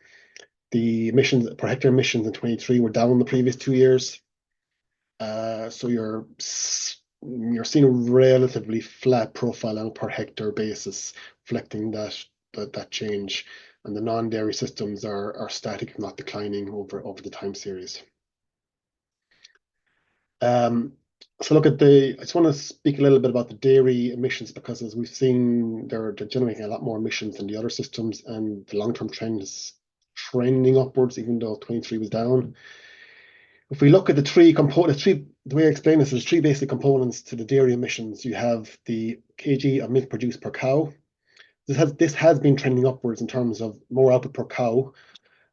The emissions per hectare emissions in 23 were down the previous 2 years. So you're seeing a relatively flat profile on a per hectare basis, reflecting that change. And the non-dairy systems are static, if not declining over the time series. So look at I just want to speak a little bit about the dairy emissions because as we've seen, they're generating a lot more emissions than the other systems, and the long-term trend is trending upwards, even though 23 was down. If we look at the the way I explain this is 3 basic components to the dairy emissions. You have the kg of milk produced per cow. This has been trending upwards in terms of more output per cow,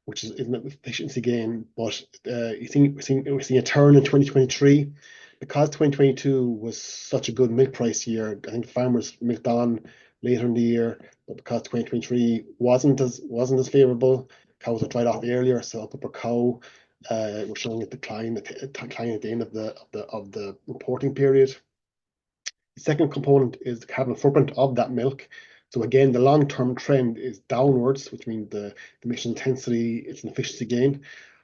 which is an efficiency gain. But we're seeing a turn in 2023 because 2022 was such a good milk price year. I think farmers milked on later in the year, but because 2023 wasn't as favorable, cows were dried off earlier, so output per cow we're showing a decline at the end of the reporting period. The second component is the carbon footprint of that milk. So again, the long-term trend is downwards, which means the emission intensity is an efficiency gain.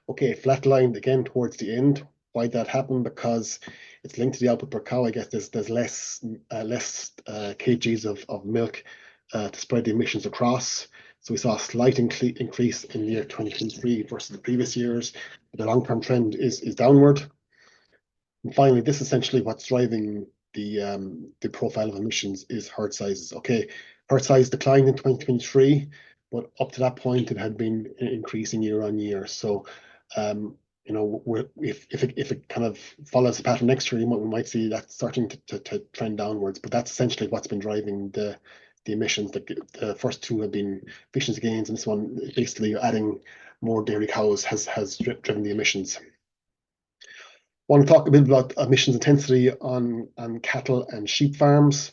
Okay, flatlined again towards the end. Why did that happen? Because it's linked to the output per cow. I guess there's less kgs of milk to spread the emissions across. So we saw a slight increase in the year 2023 versus the previous years. The long-term trend is downward. And finally, this is essentially what's driving the profile of emissions is herd sizes. Okay, herd size declined in 2023, but up to that point, it had been increasing year on year. So, if it kind of follows the pattern next year, we might see that starting to trend downwards. But that's essentially what's been driving the emissions. The first 2 have been efficiency gains, and this one basically adding more dairy cows has driven the emissions. I want to talk a bit about emissions intensity on cattle and sheep farms.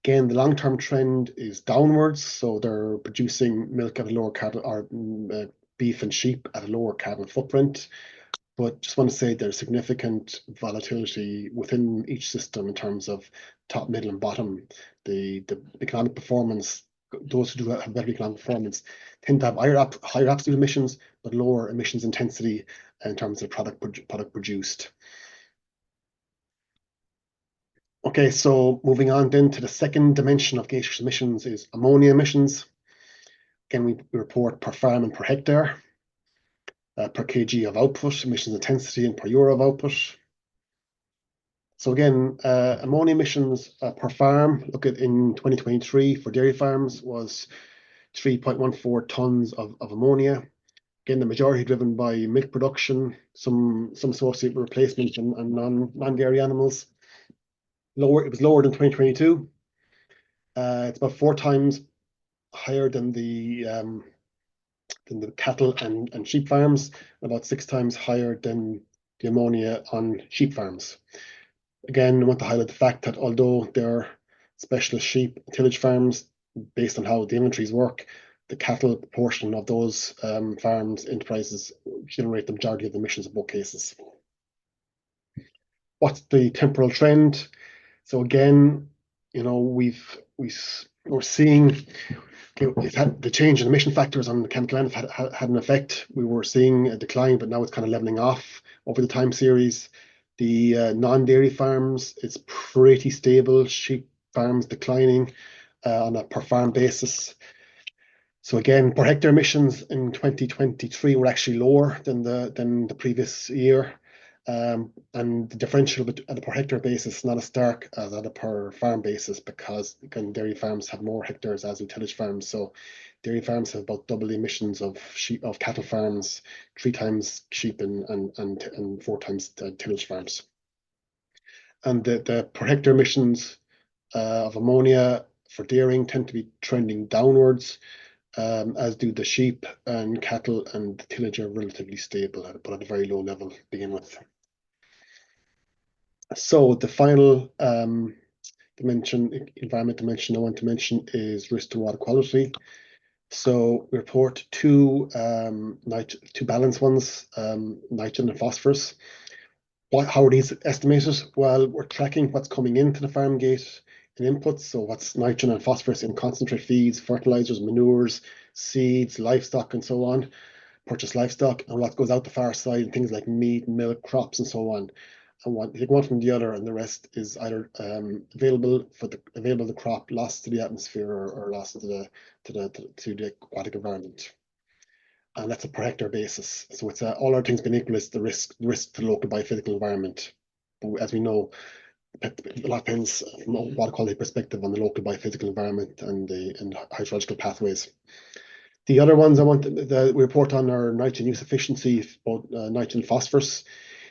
Again, the long-term trend is downwards, so they're producing milk at a lower carbon, or beef and sheep at a lower carbon footprint. But just want to say there's significant volatility within each system in terms of top, middle, and bottom. The economic performance, those who do have better economic performance tend to have higher absolute emissions, but lower emissions intensity in terms of product produced. Okay, so moving on then to the second dimension of gaseous emissions is ammonia emissions. Again, we report per farm and per hectare, per kg of output, emissions intensity, and per euro of output. So again, ammonia emissions per farm, look at in 2023 for dairy farms was 3.14 tons of ammonia. Again, the majority driven by milk production, some associated replacement and non-dairy animals. It was lower than 2022. It's about 4 times higher than the cattle and sheep farms, about 6 times higher than the ammonia on sheep farms. Again, I want to highlight the fact that although they're specialist sheep tillage farms, based on how the inventories work, the cattle portion of those farms enterprises generate the majority of the emissions in both cases. What's the temporal trend? So again, we're seeing the change in emission factors on the chemical end had an effect. We were seeing a decline, but now it's kind of leveling off over the time series. The non-dairy farms, it's pretty stable. Sheep farms declining. on a per farm basis. So again, per hectare emissions in 2023 were actually lower than the previous year. And the differential at a per hectare basis is not as stark as at a per farm basis, because again, dairy farms have more hectares as do tillage farms. So dairy farms have about double the emissions of cattle farms, 3 times sheep and 4 times tillage farms. And the per hectare emissions of ammonia for dairying tend to be trending downwards, as do the sheep and cattle, and the tillage are relatively stable, but at a very low level to begin with. So the final environment dimension I want to mention is risk to water quality. So we report two balanced ones, nitrogen and phosphorus. How are these estimated? Well, we're tracking what's coming into the farm gate in inputs. So what's nitrogen and phosphorus in concentrate feeds, fertilizers, manures, seeds, livestock, and so on, purchased livestock, and what goes out the far side in things like meat, milk, crops, and so on. And one from the other, and the rest is either available the crop, lost to the atmosphere, or lost to the aquatic environment. And that's a per hectare basis. So it's all our things being equal, is the risk to the local biophysical environment. But as we know, a lot depends from a water quality perspective on the local biophysical environment and hydrological pathways. The other ones we report on are nitrogen use efficiency, both nitrogen and phosphorus.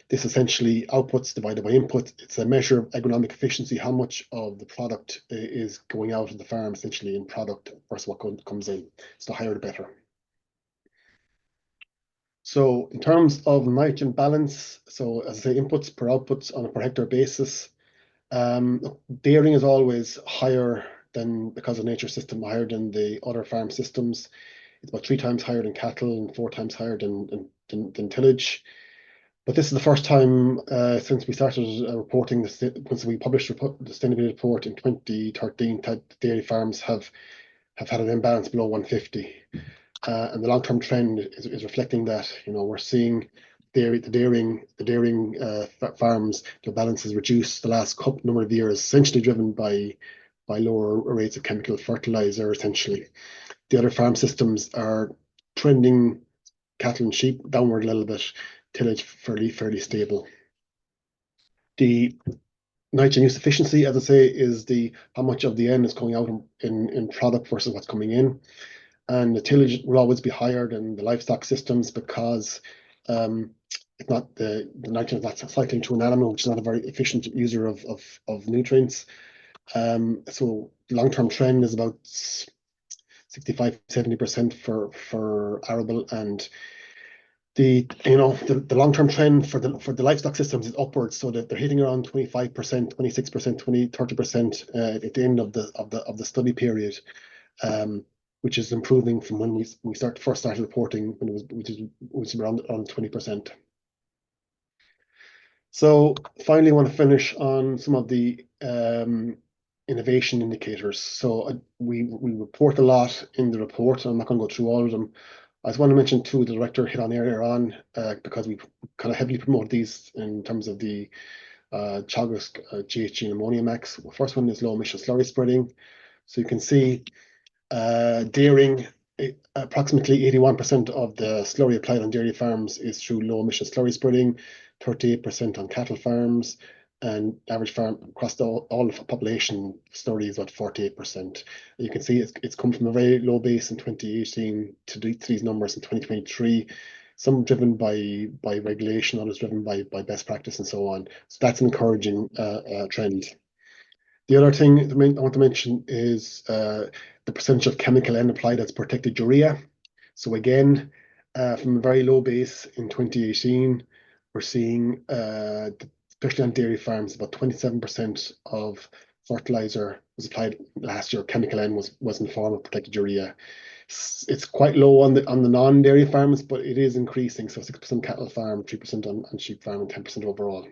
This essentially outputs divided by input. It's a measure of agronomic efficiency, how much of the product is going out of the farm essentially in product versus what comes in. So the higher the better. So in terms of nitrogen balance, so as I say, inputs per outputs on a per hectare basis, dairying is always higher than, because of nature system, higher than the other farm systems. It's about 3 times higher than cattle and 4 times higher than tillage. But this is the first time since we started reporting this, once we published the sustainability report in 2013, that dairy farms have had an imbalance below 150. And the long-term trend is reflecting that. We're seeing the dairying farms, their balance has reduced the last number of years, essentially driven by lower rates of chemical fertilizer, essentially. The other farm systems are trending cattle and sheep downward a little bit, tillage fairly stable. The nitrogen use efficiency, as I say, is how much of the N is going out in product versus what's coming in. And the tillage will always be higher than the livestock systems, because it's not the nitrogen is not cycling to an animal, which is not a very efficient user of nutrients. So the long-term trend is about 65-70% for arable, and the long-term trend for the livestock systems is upwards, so that they're hitting around 25%, 26%, 30% at the end of the study period, which is improving from when we first started reporting, which was around 20%. So finally, I want to finish on some of the innovation indicators. So we report a lot in the report. I'm not going to go through all of them. I just want to mention two the director hit on earlier on, because we kind of heavily promote these in terms of the Teagasc GHG and ammonia max. The first one is low emission slurry spreading. So you can see dairying, approximately 81% of the slurry applied on dairy farms is through low emission slurry spreading, 38% on cattle farms, and average farm across all of the population slurry is about 48%. You can see it's come from a very low base in 2018 to these numbers in 2023. Some driven by regulation, others driven by best practice and so on. So that's an encouraging trend. The other thing I want to mention is the percentage of chemical N applied as protected urea. So again, from a very low base in 2018, we're seeing, especially on dairy farms, about 27% of fertilizer was applied last year. Chemical N was in the form of protected urea. It's quite low on the non-dairy farms, but it is increasing. So 6% cattle farm, 3% on sheep farm, and 10% overall.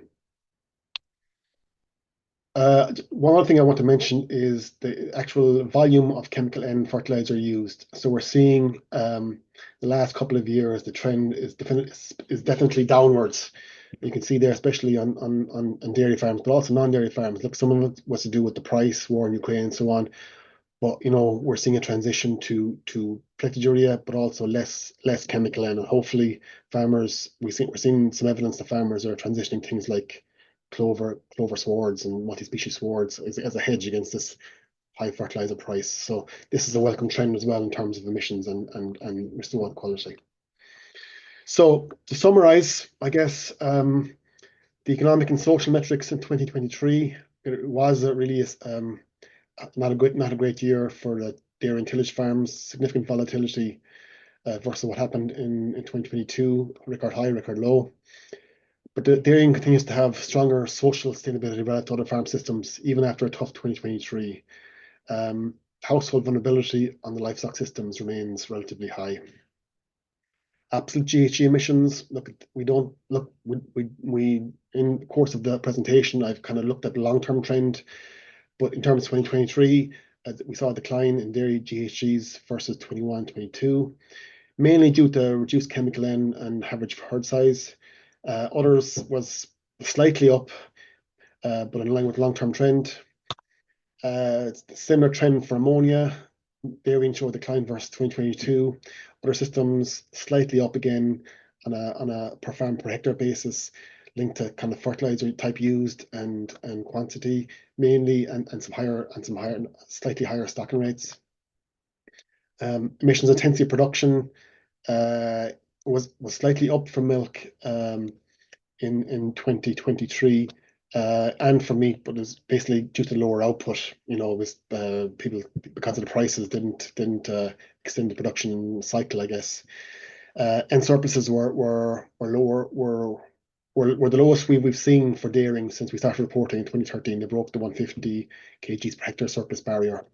One other thing I want to mention is the actual volume of chemical N fertilizer used. So we're seeing the last couple of years, the trend is definitely downwards. You can see there, especially on dairy farms, but also non-dairy farms. Look, some of it was to do with the price war in Ukraine and so on. But we're seeing a transition to protected urea, but also less chemical N. And hopefully farmers, we're seeing some evidence that farmers are transitioning things like clover swards and multi-species swards as a hedge against this high fertilizer price. So this is a welcome trend as well in terms of emissions and restored quality. So to summarize, I guess the economic and social metrics in 2023, it was really not a great year for the dairy and tillage farms. Significant volatility versus what happened in 2022, record high, record low. But the dairying continues to have stronger social sustainability relative to other farm systems, even after a tough 2023. Household vulnerability on the livestock systems remains relatively high. Absolute GHG emissions. We in the course of the presentation, I've kind of looked at the long-term trend, but in terms of 2023, we saw a decline in dairy GHGs versus 21, 22, mainly due to reduced chemical N and average herd size. Others was slightly up, but in line with long-term trend. It's a similar trend for ammonia. Dairy showed a decline versus 2022. Other systems slightly up again on a per farm per hectare basis, linked to kind of fertilizer type used and quantity mainly, and some slightly higher stocking rates. Emissions intensity of production was slightly up for milk in 2023. And for meat, but it was basically due to lower output. People, because of the prices, didn't extend the production cycle, I guess. And surpluses were the lowest we've seen for dairying since we started reporting in 2013. They broke the 150 kgs per hectare surplus barrier.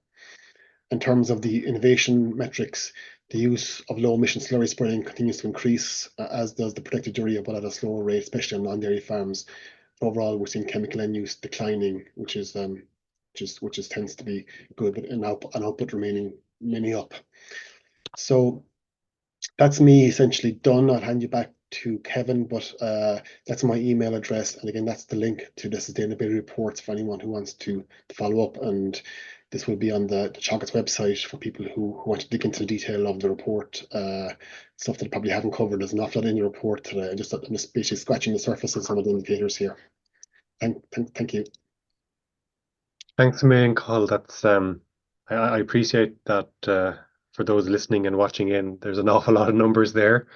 In terms of the innovation metrics, the use of low emission slurry spreading continues to increase, as does the protected urea, but at a slower rate, especially on non-dairy farms. Overall, we're seeing chemical end use declining, which tends to be good, but an output remaining up. So that's me essentially done. I'll hand you back to Kevin, but that's my email address, and again, that's the link to the sustainability reports for anyone who wants to follow up. And this will be on the Teagasc website for people who want to dig into the detail of the report. Stuff that I probably haven't covered. There's an awful lot in the report today. I'm just basically scratching the surface of some of the indicators here. Thank you. Thanks a million, Cathal. That's I appreciate that. For those listening and watching in, there's an awful lot of numbers there,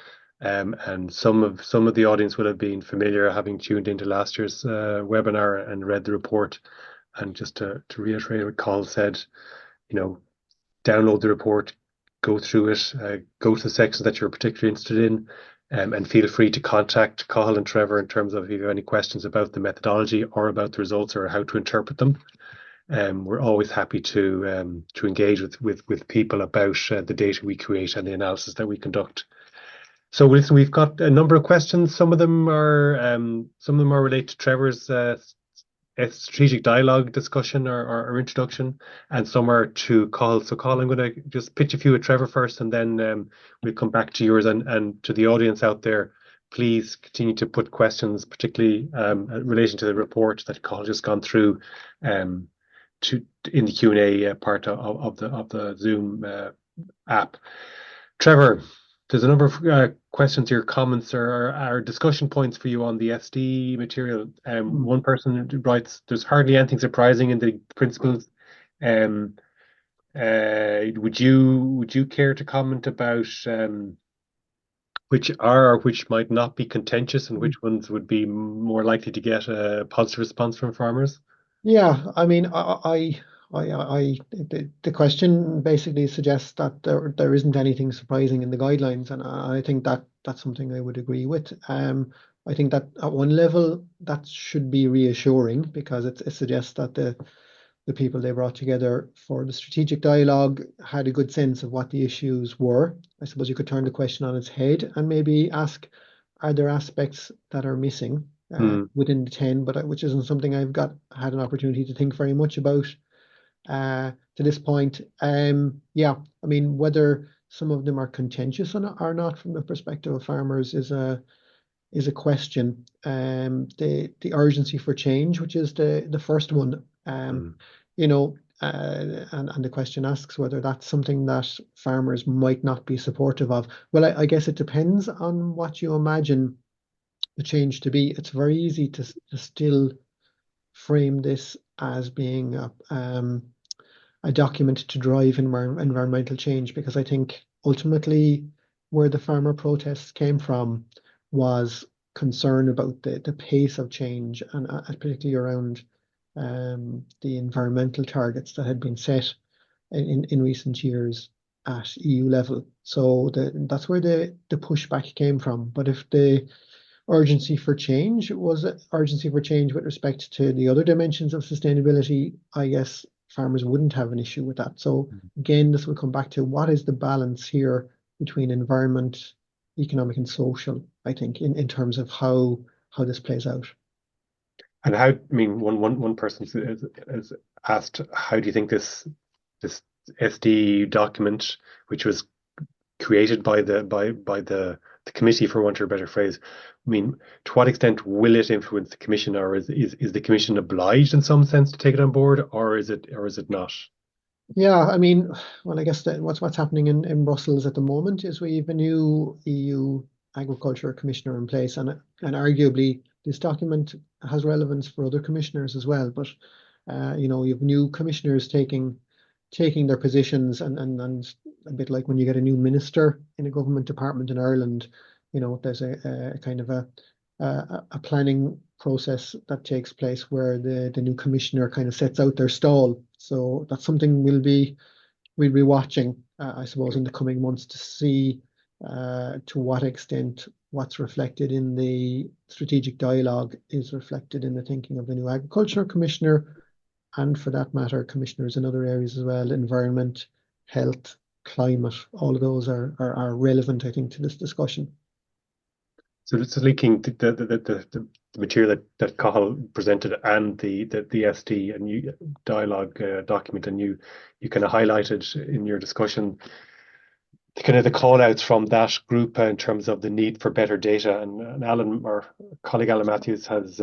and some of the audience will have been familiar, having tuned into last year's webinar and read the report. And just to reiterate what Cathal said, download the report, go through it, go to the sections that you're particularly interested in, and feel free to contact Cathal and Trevor in terms of if you have any questions about the methodology or about the results or how to interpret them. We're always happy to engage with people about the data we create and the analysis that we conduct. So listen, we've got a number of questions. Some of them are related to Trevor's strategic dialogue discussion or introduction, and some are to Cathal. So Cathal, I'm going to just pitch a few at Trevor first, and then we'll come back to yours. And to the audience out there, please continue to put questions, particularly in relation to the report that Cathal just gone through, in the Q&A part of the Zoom app. Trevor, there's a number of questions here, comments, or discussion points for you on the SD material. One person writes, "There's hardly anything surprising in the principles." Would you care to comment about which are or which might not be contentious, and which ones would be more likely to get a positive response from farmers? Yeah, I mean, the question basically suggests that there isn't anything surprising in the guidelines, and I think that's something I would agree with. I think that at one level that should be reassuring, because it suggests that the people they brought together for the strategic dialogue had a good sense of what the issues were. I suppose you could turn the question on its head and maybe ask, are there aspects that are missing within the 10, but which isn't something I've had an opportunity to think very much about to this point. Yeah, I mean, whether some of them are contentious or not from the perspective of farmers is a question. The urgency for change, which is the first one, and the question asks whether that's something that farmers might not be supportive of. Well, I guess it depends on what you imagine the change to be. It's very easy to still frame this as being a document to drive environmental change, because I think ultimately where the farmer protests came from was concern about the pace of change, and particularly around the environmental targets that had been set in recent years at EU level. So that's where the pushback came from. But if the urgency for change was urgency for change with respect to the other dimensions of sustainability, I guess farmers wouldn't have an issue with that. So again, this will come back to what is the balance here between environment, economic and social, I think, in terms of how this plays out. And how, I mean, one person has asked, how do you think this SD document, which was created by the committee, for want of a better phrase, I mean, to what extent will it influence the Commission, or is the Commission obliged in some sense to take it on board, or is it not? Yeah, I mean, well, I guess that what's happening in Brussels at the moment is we have a new EU Agriculture Commissioner in place, and arguably this document has relevance for other commissioners as well. But you know, you have new commissioners taking their positions, and a bit like when you get a new minister in a government department in Ireland, you know, there's a kind of a planning process that takes place where the new commissioner kind of sets out their stall. So that's something we'll be watching, I suppose, in the coming months to see to what extent what's reflected in the strategic dialogue is reflected in the thinking of the new agriculture commissioner, and for that matter, commissioners in other areas as well: environment, health, climate. All of those are relevant, I think, to this discussion. So it's linking the material that Cathal presented and the SD and new dialogue document, and you kind of highlighted in your discussion kind of the call outs from that group in terms of the need for better data. And Alan, our colleague Alan Matthews, has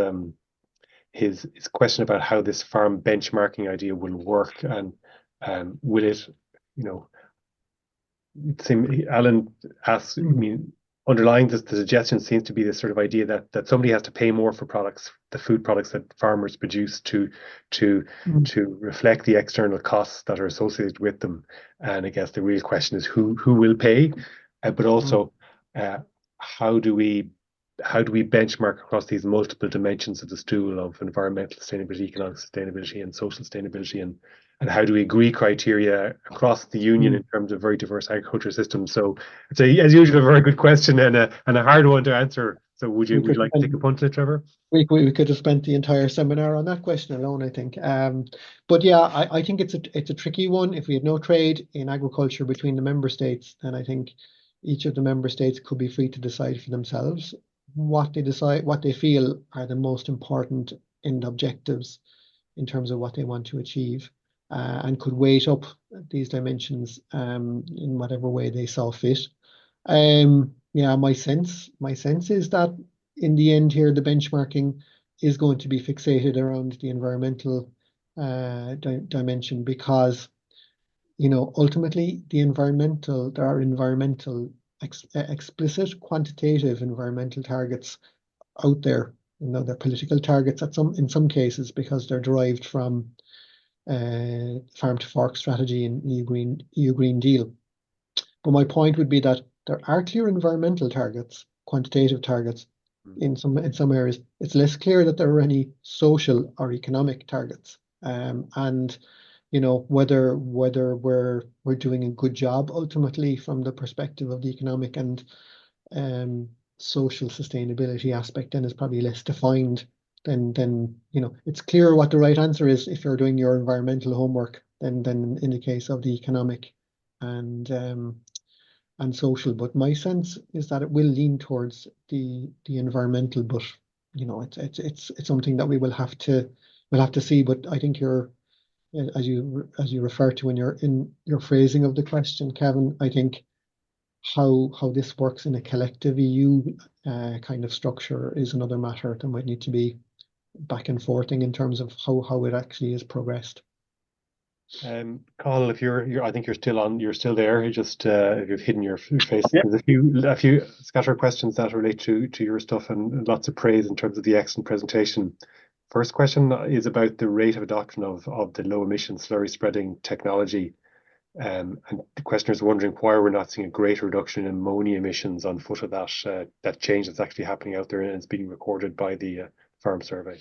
his question about how this farm benchmarking idea will work, and will it, you know, Alan asks, I mean, underlying the suggestion seems to be this sort of idea that somebody has to pay more for products, the food products that farmers produce, to reflect the external costs that are associated with them. And I guess the real question is who will pay, but also how do we benchmark across these multiple dimensions of the stool of environmental sustainability, economic sustainability, and social sustainability, and how do we agree criteria across the union in terms of very diverse agriculture systems? So it's as usual, a very good question and a hard one to answer. So would you like to take a punt on it, Trevor? We could have spent the entire seminar on that question alone, I think. But yeah, I think it's a tricky one. If we had no trade in agriculture between the member states, then I think each of the member states could be free to decide for themselves what they feel are the most important end objectives in terms of what they want to achieve, and could weight up these dimensions in whatever way they saw fit. Yeah, my sense is that in the end here, the benchmarking is going to be fixated around the environmental dimension, because, you know, ultimately there are environmental explicit quantitative environmental targets out there. You know, they're political targets in some cases, because they're derived from farm to fork strategy and EU Green Deal. But my point would be that there are clear environmental targets, quantitative targets in some areas. It's less clear that there are any social or economic targets. And you know, whether we're doing a good job ultimately from the perspective of the economic and social sustainability aspect, then is probably less defined than you know. It's clear what the right answer is if you're doing your environmental homework than in the case of the economic and social. But my sense is that it will lean towards the environmental, but you know, it's something that we will have to see. But I think as you refer to in your phrasing of the question, Kevin, I think how this works in a collective EU kind of structure is another matter that might need to be back and forthing in terms of how it actually is progressed. Cathal, if I think you're still on. You're still there. You just if you've hidden your face. Yeah. There's a few scattered questions that relate to your stuff, and lots of praise in terms of the excellent presentation. First question is about the rate of adoption of the low emission slurry spreading technology. And the questioner is wondering why we're not seeing a greater reduction in ammonia emissions on foot of that change that's actually happening out there and it's being recorded by the farm survey.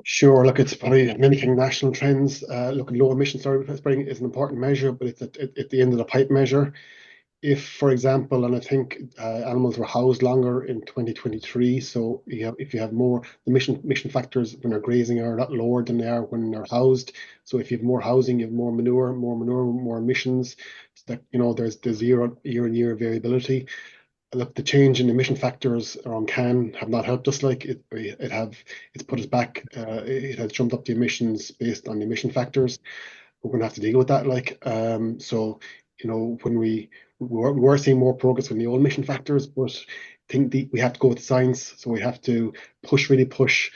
Sure, look, it's probably mimicking national trends. Look, low emission slurry spreading is an important measure, but it's at the end of the pipe measure. If, for example, and I think animals were housed longer in 2023, so if you have more, the emission factors when they're grazing are a lot lower than they are when they're housed. So if you have more housing, you have more manure, more emissions. So that there's year-on-year variability. Look, the change in emission factors around CAN have not helped us. Like it's put us back. It has jumped up the emissions based on the emission factors. We're going to have to deal with that. When we're seeing more progress with the old emission factors, but I think we have to go with the science. So we have to really push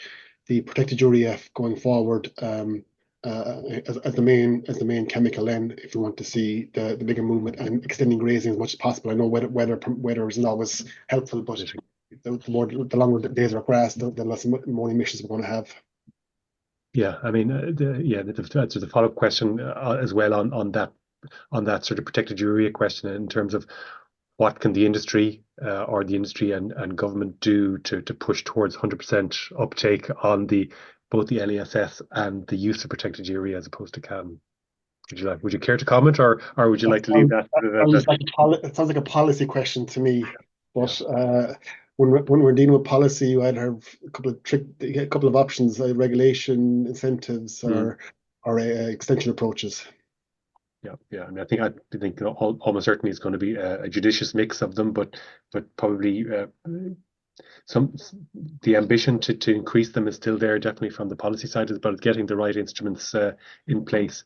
the protected urea going forward as the main chemical then, if we want to see the bigger movement and extending grazing as much as possible. I know weather isn't always helpful, but the longer the days are grass, the less more emissions we're going to have. Yeah, I mean, there's a follow-up question as well on that sort of protected urea question in terms of what can the industry and government do to push towards 100% uptake on both the LESS and the use of protected urea as opposed to CAN. Would you care to comment, or would you like to leave that? It sounds like a policy question to me. But when we're dealing with policy, you either have a couple of options: regulation, incentives, or extension approaches. Yeah. I mean, I think almost certainly it's going to be a judicious mix of them, but probably the ambition to increase them is still there, definitely from the policy side, but getting the right instruments in place.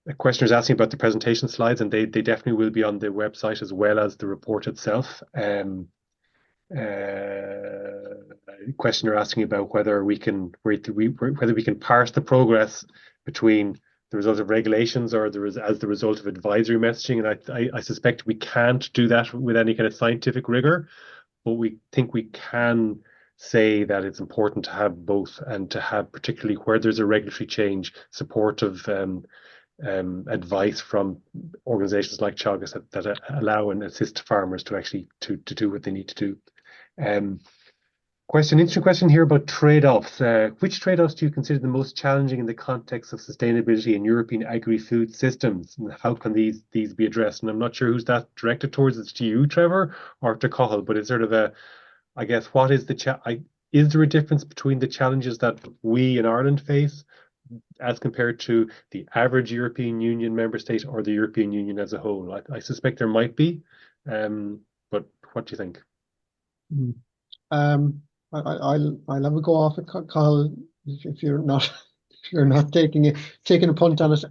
A questioner is asking about the presentation slides, and they definitely will be on the website as well as the report itself. Questioner asking about whether we can parse the progress between the result of regulations or as the result of advisory messaging, and I suspect we can't do that with any kind of scientific rigor, but we think we can say that it's important to have both, and to have, particularly where there's a regulatory change, supportive advice from organizations like Teagasc that allow and assist farmers to actually to do what they need to do. Interesting question here about trade-offs. Which trade-offs do you consider the most challenging in the context of sustainability in European agri-food systems? And how can these be addressed? And I'm not sure who's that directed towards. It's to you, Trevor, or to Cathal, but it's sort of I guess, what is is there a difference between the challenges that we in Ireland face as compared to the average European Union member state or the European Union as a whole? I suspect there might be, but what do you think? I'll have a go off it, Cathal, if you're not taking a punt on it.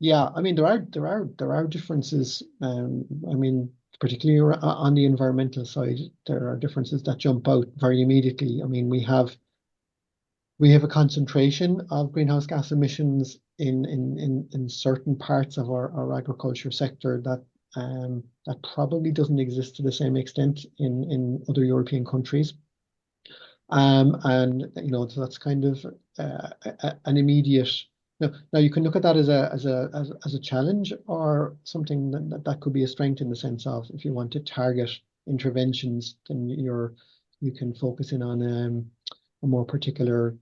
Yeah, I mean there are differences. I mean, particularly on the environmental side, there are differences that jump out very immediately. I mean, we have a concentration of greenhouse gas emissions in certain parts of our agriculture sector that probably doesn't exist to the same extent in other European countries. And so that's kind of an immediate. Now you can look at that as a challenge, or something that could be a strength, in the sense of, if you want to target interventions, then you can focus in on a more particular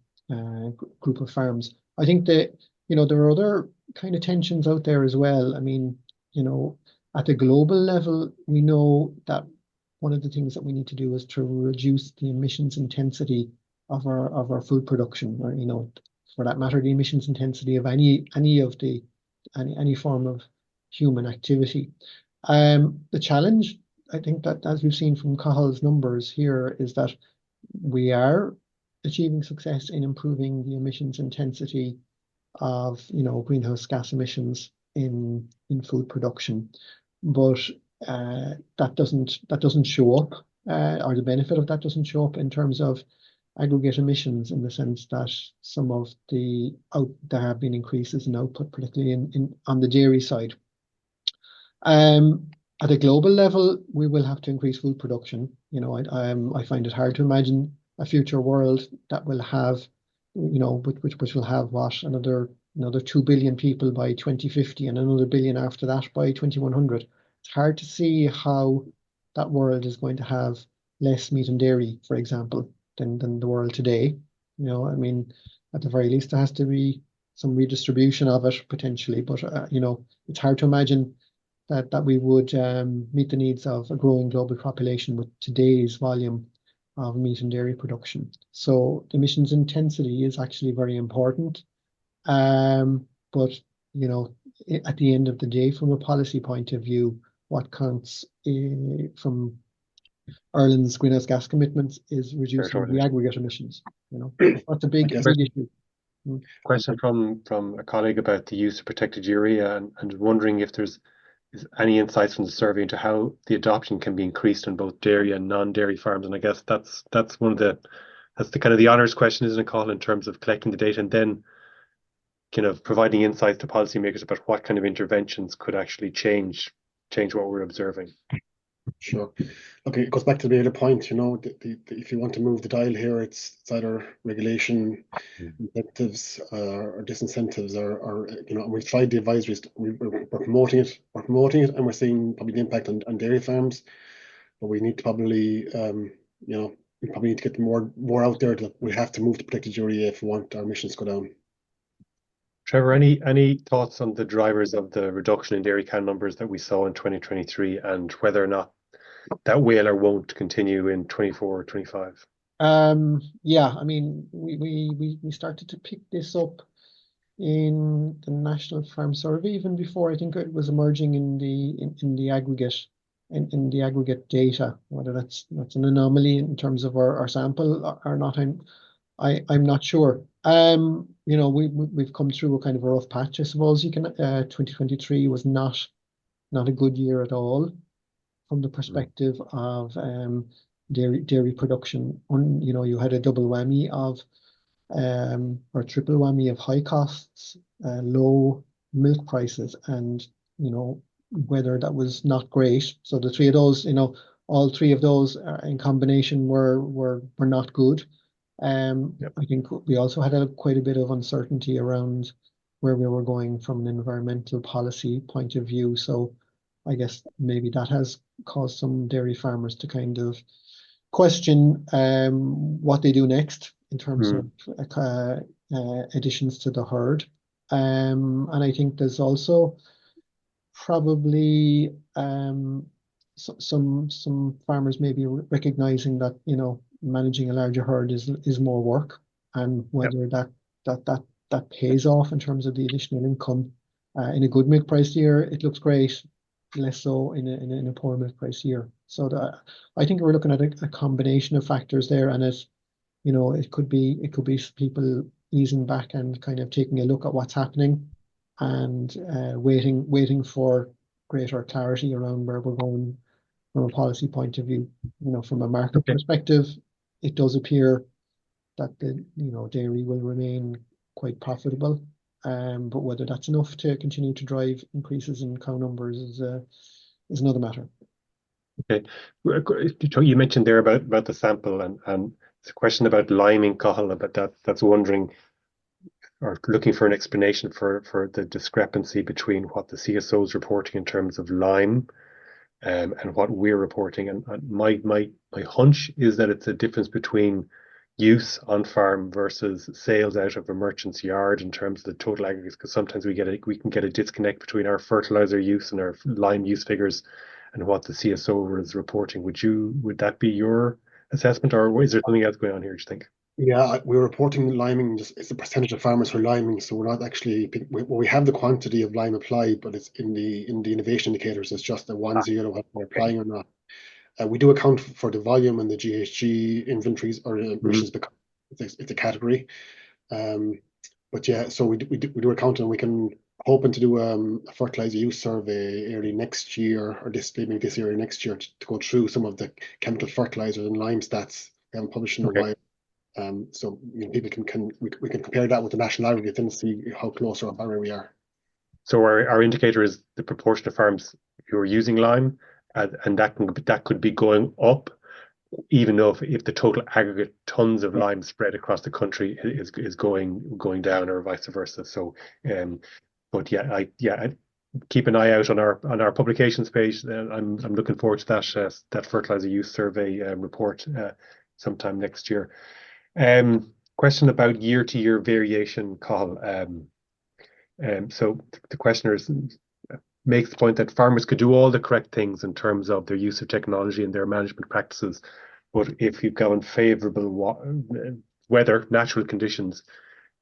group of farms. I think that there are other kind of tensions out there as well. I mean, at the global level, we know that one of the things that we need to do is to reduce the emissions intensity of our food production, or for that matter, the emissions intensity of any form of human activity. The challenge, I think, that, as we've seen from Cathal's numbers here, is that we are achieving success in improving the emissions intensity of greenhouse gas emissions in food production, but that doesn't show up, or the benefit of that doesn't show up in terms of aggregate emissions, in the sense that some of there have been increases in output, particularly on the dairy side. At a global level, we will have to increase food production. I find it hard to imagine a future world that will have, which will have another 2 billion people by 2050 and another billion after that by 2100. It's hard to see how that world is going to have less meat and dairy, for example, than the world today. I mean, at the very least, there has to be some redistribution of it potentially, but it's hard to imagine that we would meet the needs of a growing global population with today's volume of meat and dairy production. So emissions intensity is actually very important. But at the end of the day, from a policy point of view, what counts from Ireland's greenhouse gas commitments is reducing the aggregate emissions. That's a big issue. Question from a colleague about the use of protected urea, and wondering if there's any insights from the survey into how the adoption can be increased on both dairy and non-dairy farms. And I guess that's the kind of the honours question, isn't it, Cathal, in terms of collecting the data and then kind of providing insights to policymakers about what kind of interventions could actually change what we're observing. Sure. Okay, it goes back to the other point, if you want to move the dial here, it's either regulation, incentives, or disincentives, or and we've tried the advisories, we're promoting it, and we're seeing probably the impact on dairy farms, but we need to probably, we probably need to get more out there that we have to move to protected urea if we want our emissions to go down. Trevor, any thoughts on the drivers of the reduction in dairy cow numbers that we saw in 2023 and whether or not that will or won't continue in 24 or 25? Yeah, I mean, we started to pick this up in the National Farm Survey even before I think it was emerging in the aggregate data. Whether that's an anomaly in terms of our sample or not, I'm not sure. We've come through a kind of a rough patch, I suppose. 2023 was not a good year at all from the perspective of dairy production. You had a double whammy or triple whammy of high costs, low milk prices, and weather that was not great. So the three of those, all three of those in combination were not good. I think we also had quite a bit of uncertainty around where we were going from an environmental policy point of view. So I guess maybe that has caused some dairy farmers to kind of question what they do next in terms of additions to the herd. And I think there's also probably some farmers maybe recognizing that managing a larger herd is more work, and whether that pays off in terms of the additional income. In a good milk price year, it looks great. Less so in a poor milk price year. So I think we're looking at a combination of factors there, and it could be people easing back and kind of taking a look at what's happening and waiting for greater clarity around where we're going from a policy point of view. From a market perspective, it does appear that the dairy will remain quite profitable. But whether that's enough to continue to drive increases in cow numbers is another matter. Okay, you mentioned there about the sample, and it's a question about liming, Cathal, about that. That's wondering or looking for an explanation for the discrepancy between what the CSO is reporting in terms of lime and what we're reporting. And my hunch is that it's a difference between use on farm versus sales out of a merchant's yard in terms of the total aggregates, because sometimes we can get a disconnect between our fertilizer use and our lime use figures and what the CSO is reporting. Would that be your assessment, or is there something else going on here, do you think? Yeah, we're reporting liming, it's the percentage of farmers who are liming, so we're not actually, we have the quantity of lime applied, but it's in the innovation indicators, it's just the 1-0 whether we're applying or not. We do account for the volume and the GHG inventories or emissions because it's a category. But yeah, so we do account, and we can hoping to do a fertilizer use survey early next year, or maybe this year or next year, to go through some of the chemical fertilizers and lime stats we haven't published in a while. So people we can compare that with the national aggregate and see how close or how far we are. So our indicator is the proportion of farms who are using lime, and that could be going up, even though if the total aggregate tons of lime spread across the country is going down, or vice versa. So, but I keep an eye out on our publications page. I'm looking forward to that fertilizer use survey report sometime next year. Question about year-to-year variation, Cathal. So the questioner makes the point that farmers could do all the correct things in terms of their use of technology and their management practices, but if you've got unfavorable weather, natural conditions,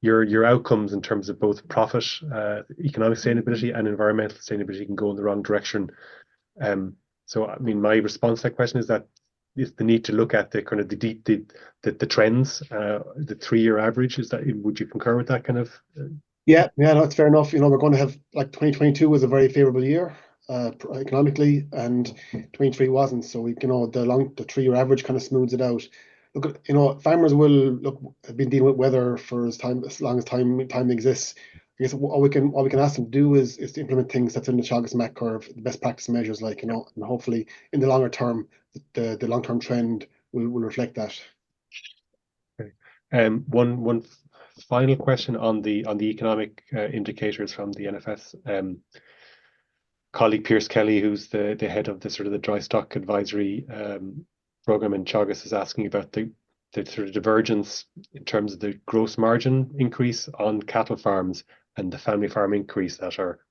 your outcomes in terms of both profit, economic sustainability, and environmental sustainability can go in the wrong direction. So I mean, my response to that question is that it's the need to look at the kind of the trends, the 3-year average. Would you concur with that kind of? Yeah, no, it's fair enough. We're going to have, like, 2022 was a very favorable year economically, and 23 wasn't. So the 3-year average kind of smooths it out. Look, farmers have been dealing with weather for as long as time exists. I guess all we can ask them to do is to implement things that's in the Teagasc MEC curve, the best practice measures, and hopefully in the longer term, the long-term trend will reflect that. Okay. One final question on the economic indicators from the NFS. Colleague Pierce Kelly, who's the head of the sort of the dry stock advisory program in Teagasc, is asking about the sort of divergence in terms of the gross margin increase on cattle farms and the family farm increase.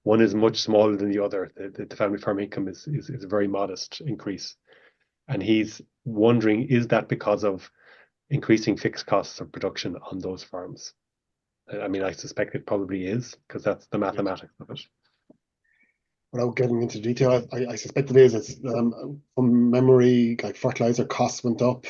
One is much smaller than the other. The family farm income is a very modest increase, and he's wondering, is that because of increasing fixed costs of production on those farms? I mean, I suspect it probably is, because that's the mathematics of it. Without getting into detail, I suspect it is. It's from memory, like fertilizer costs went up,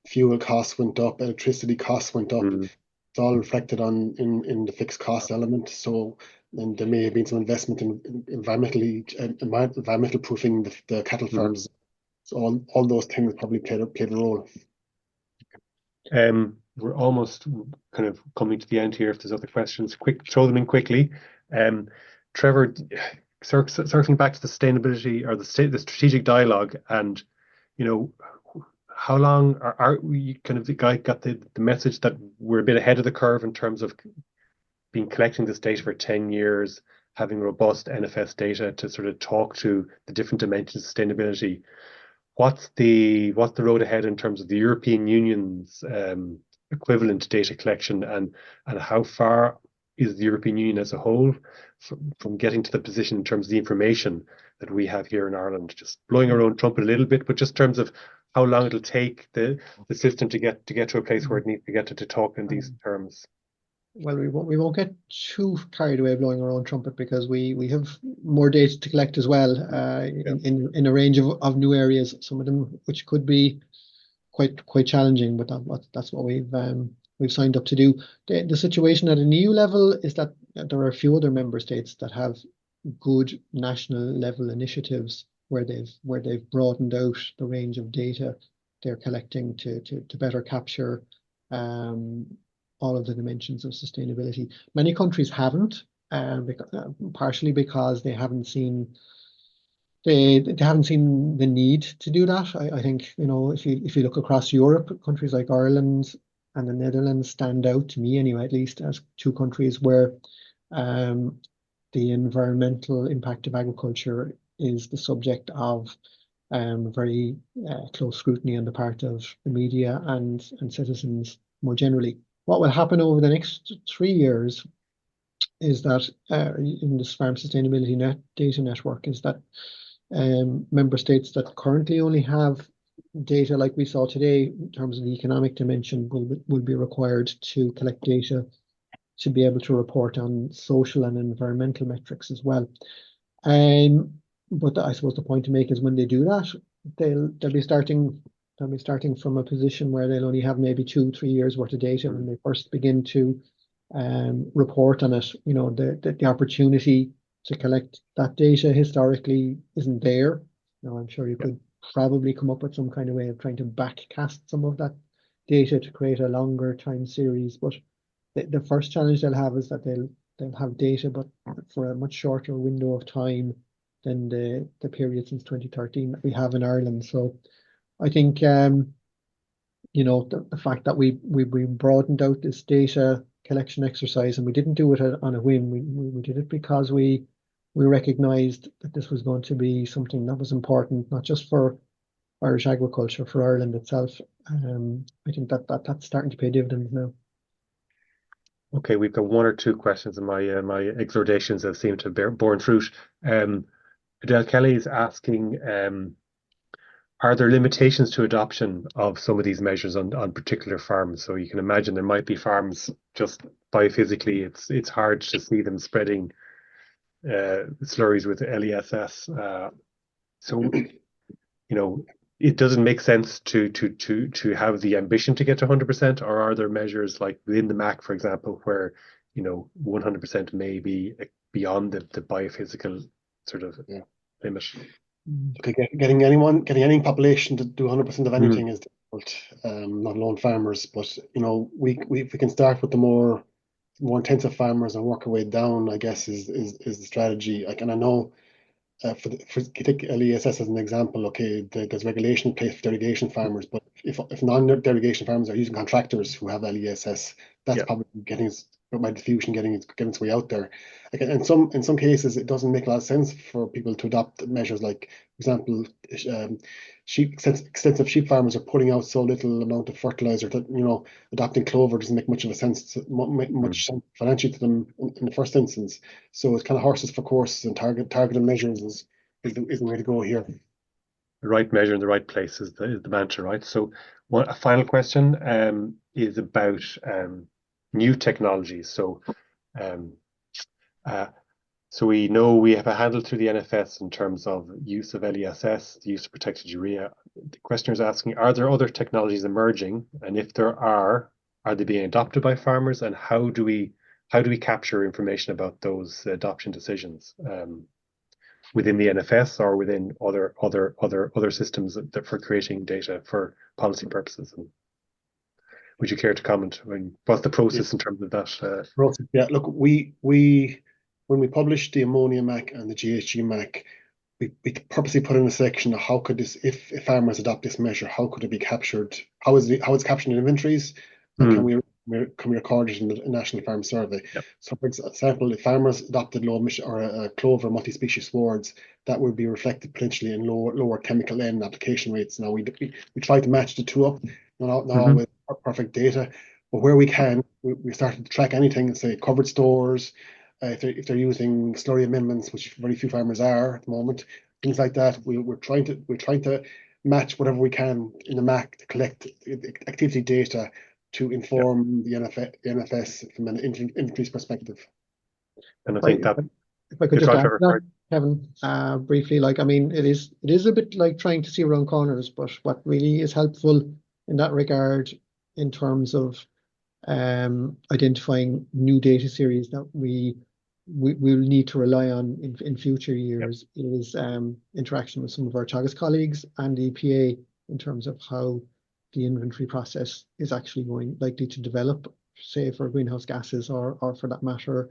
fuel costs went up, electricity costs went up. It's all reflected in the fixed cost element. So then there may have been some investment in environmental proofing the cattle farms. So all those things probably played a role. We're almost kind of coming to the end here. If there's other questions, throw them in quickly. Trevor, circling back to the sustainability or the strategic dialogue, and how long are we kind of got the message that we're a bit ahead of the curve in terms of collecting this data for 10 years, having robust NFS data to sort of talk to the different dimensions of sustainability. What's the road ahead in terms of the European Union's equivalent data collection, and how far is the European Union as a whole from getting to the position in terms of the information that we have here in Ireland? Just blowing our own trumpet a little bit, but just in terms of how long it'll take the system to get to a place where it needs to get to talk in these terms. Well, we won't get too carried away blowing our own trumpet, because we have more data to collect as well, in a range of new areas. Some of them which could be quite challenging, but that's what we've signed up to do. The situation at an EU level is that there are a few other member states that have good national level initiatives where they've broadened out the range of data they're collecting to better capture all of the dimensions of sustainability. Many countries haven't, partially because they haven't seen the need to do that. I think if you look across Europe, countries like Ireland and the Netherlands stand out, to me anyway, at least, as two countries where the environmental impact of agriculture is the subject of very close scrutiny on the part of the media and citizens more generally. What will happen over the next 3 years is that in this Farm Sustainability Data Network is that member states that currently only have data like we saw today in terms of the economic dimension will be required to collect data to be able to report on social and environmental metrics as well. But I suppose the point to make is when they do that, they'll be starting from a position where they'll only have maybe 2-3 years worth of data when they first begin to report on it. The opportunity to collect that data historically isn't there. I'm sure you could probably come up with some kind of way of trying to backcast some of that data to create a longer time series. But the first challenge they'll have is that they'll have data, but for a much shorter window of time than the period since 2013 that we have in Ireland. So I think you know, the fact that we broadened out this data collection exercise, and we didn't do it on a whim. We did it because we recognized that this was going to be something that was important, not just for Irish agriculture, for Ireland itself. I think that's starting to pay dividends now. Okay, we've got one or two questions, and my exhortations have seemed to have borne fruit. Adele Kelly is asking, are there limitations to adoption of some of these measures on particular farms? So you can imagine there might be farms just biophysically, it's hard to see them spreading slurries with LESS. So, you know, it doesn't make sense to have the ambition to get to 100%, or are there measures like within the MAC, for example, where, you know, 100% may be beyond the biophysical sort of limit? Okay, getting any population to do 100% of anything is difficult, not alone farmers, but you know, we can start with the more intensive farmers and work our way down, I guess, is the strategy. Like, and I know for take LESS as an example, okay, there's regulation in place for irrigation farmers, but if non-irrigation farmers are using contractors who have LESS, that's probably getting by diffusion getting its way out there. Like, in some cases, it doesn't make a lot of sense for people to adopt measures like, for example, extensive sheep farmers are putting out so little amount of fertilizer that, you know, adopting clover doesn't make much of a sense, much sense financially to them in the first instance. So it's kind of horses for courses, and targeted measures is the way to go here. The right measure in the right place is the mantra, right? So a final question is about new technologies. So so we know we have a handle through the NFS in terms of use of LESS, the use of protected urea. The questioner is asking, are there other technologies emerging? And if there are they being adopted by farmers? And how do we capture information about those adoption decisions within the NFS or within other systems that for creating data for policy purposes? And would you care to comment? I mean, what's the process in terms of that? Yeah, look, when we published the ammonia MAC and the GHG MAC, we purposely put in a section of how could this, if farmers adopt this measure, how could it be captured? How it's captured in inventories, and can we record it in the National Farm Survey? So, for example, if farmers adopted low emission or clover multi-species swards, that would be reflected potentially in lower chemical N application rates. Now we try to match the two up, not always perfect data, but where we can, we started to track anything, say covered stores. If they're using slurry amendments, which very few farmers are at the moment, things like that, we're trying to match whatever we can in the MAC to collect activity data to inform the NFS from an inventories perspective. And I think that if I could just add that, Kevin, briefly, like, I mean, it is a bit like trying to see around corners, but what really is helpful in that regard, in terms of identifying new data series that we will need to rely on in future years, is interaction with some of our Teagasc colleagues and the EPA in terms of how the inventory process is actually likely to develop, say for greenhouse gases or for that matter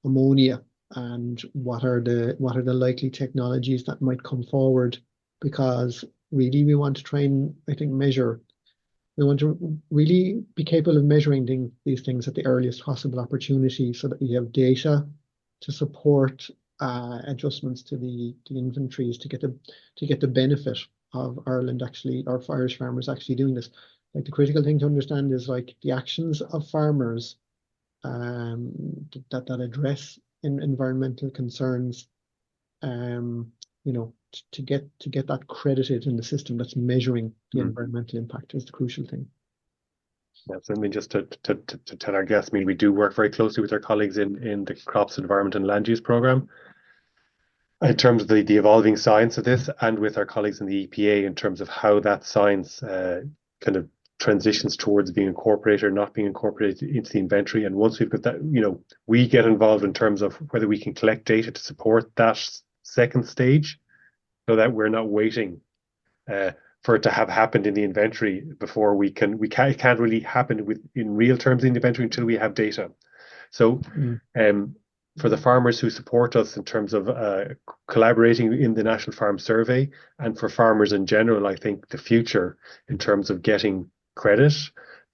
ammonia, and what are the likely technologies that might come forward, because really we want to try and, I think, we want to really be capable of measuring these things at the earliest possible opportunity, so that we have data to support adjustments to the inventories to get the benefit of Ireland actually, or for Irish farmers actually doing this. Like, the critical thing to understand is like the actions of farmers that address environmental concerns, you know, to get that credited in the system that's measuring the environmental impact is the crucial thing. Yes, I mean, just to tell our guests, I mean, we do work very closely with our colleagues in the Crops, Environment and Land Use Programme in terms of the evolving science of this, and with our colleagues in the EPA in terms of how that science kind of transitions towards being incorporated or not being incorporated into the inventory. And once we've got that, you know, we get involved in terms of whether we can collect data to support that second stage, so that we're not waiting for it to have happened in the inventory before it can't really happen in real terms in the inventory until we have data. So for the farmers who support us in terms of collaborating in the National Farm Survey, and for farmers in general, I think the future in terms of getting credit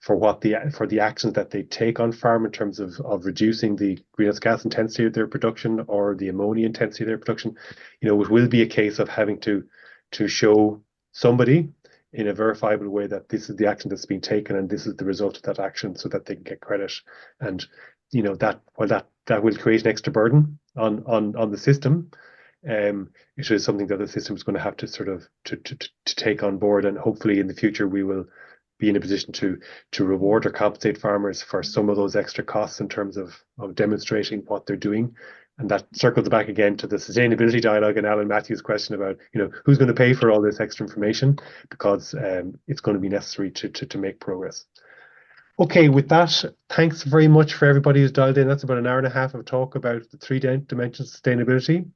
for the actions that they take on farm in terms of reducing the greenhouse gas intensity of their production or the ammonia intensity of their production, it will be a case of having to show somebody in a verifiable way that this is the action that's being taken and this is the result of that action, so that they can get credit. And that will create an extra burden on the system. It is something that the system is going to have to sort of to take on board, and hopefully in the future we will be in a position to reward or compensate farmers for some of those extra costs in terms of demonstrating what they're doing. And that circles back again to the sustainability dialogue and Alan Matthews' question about, who's going to pay for all this extra information, because it's going to be necessary to make progress. Okay, with that, thanks very much for everybody who's dialed in. That's about an hour and a half of talk about the 3 dimensions of sustainability.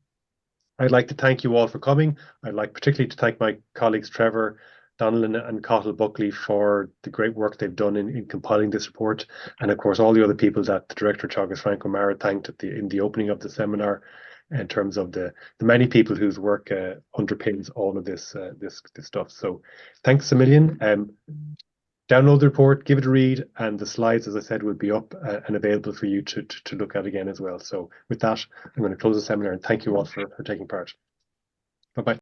I'd like to thank you all for coming. I'd like particularly to thank my colleagues Trevor, Donnellan and Cathal Buckley for the great work they've done in compiling this report, and of course all the other people that the Director Teagasc Franco Mara thanked in the opening of the seminar, in terms of the many people whose work underpins all of this stuff. So thanks a million. Download the report, give it a read, and the slides, as I said, will be up and available for you to look at again as well. So with that, I'm going to close the seminar and thank you all for taking part.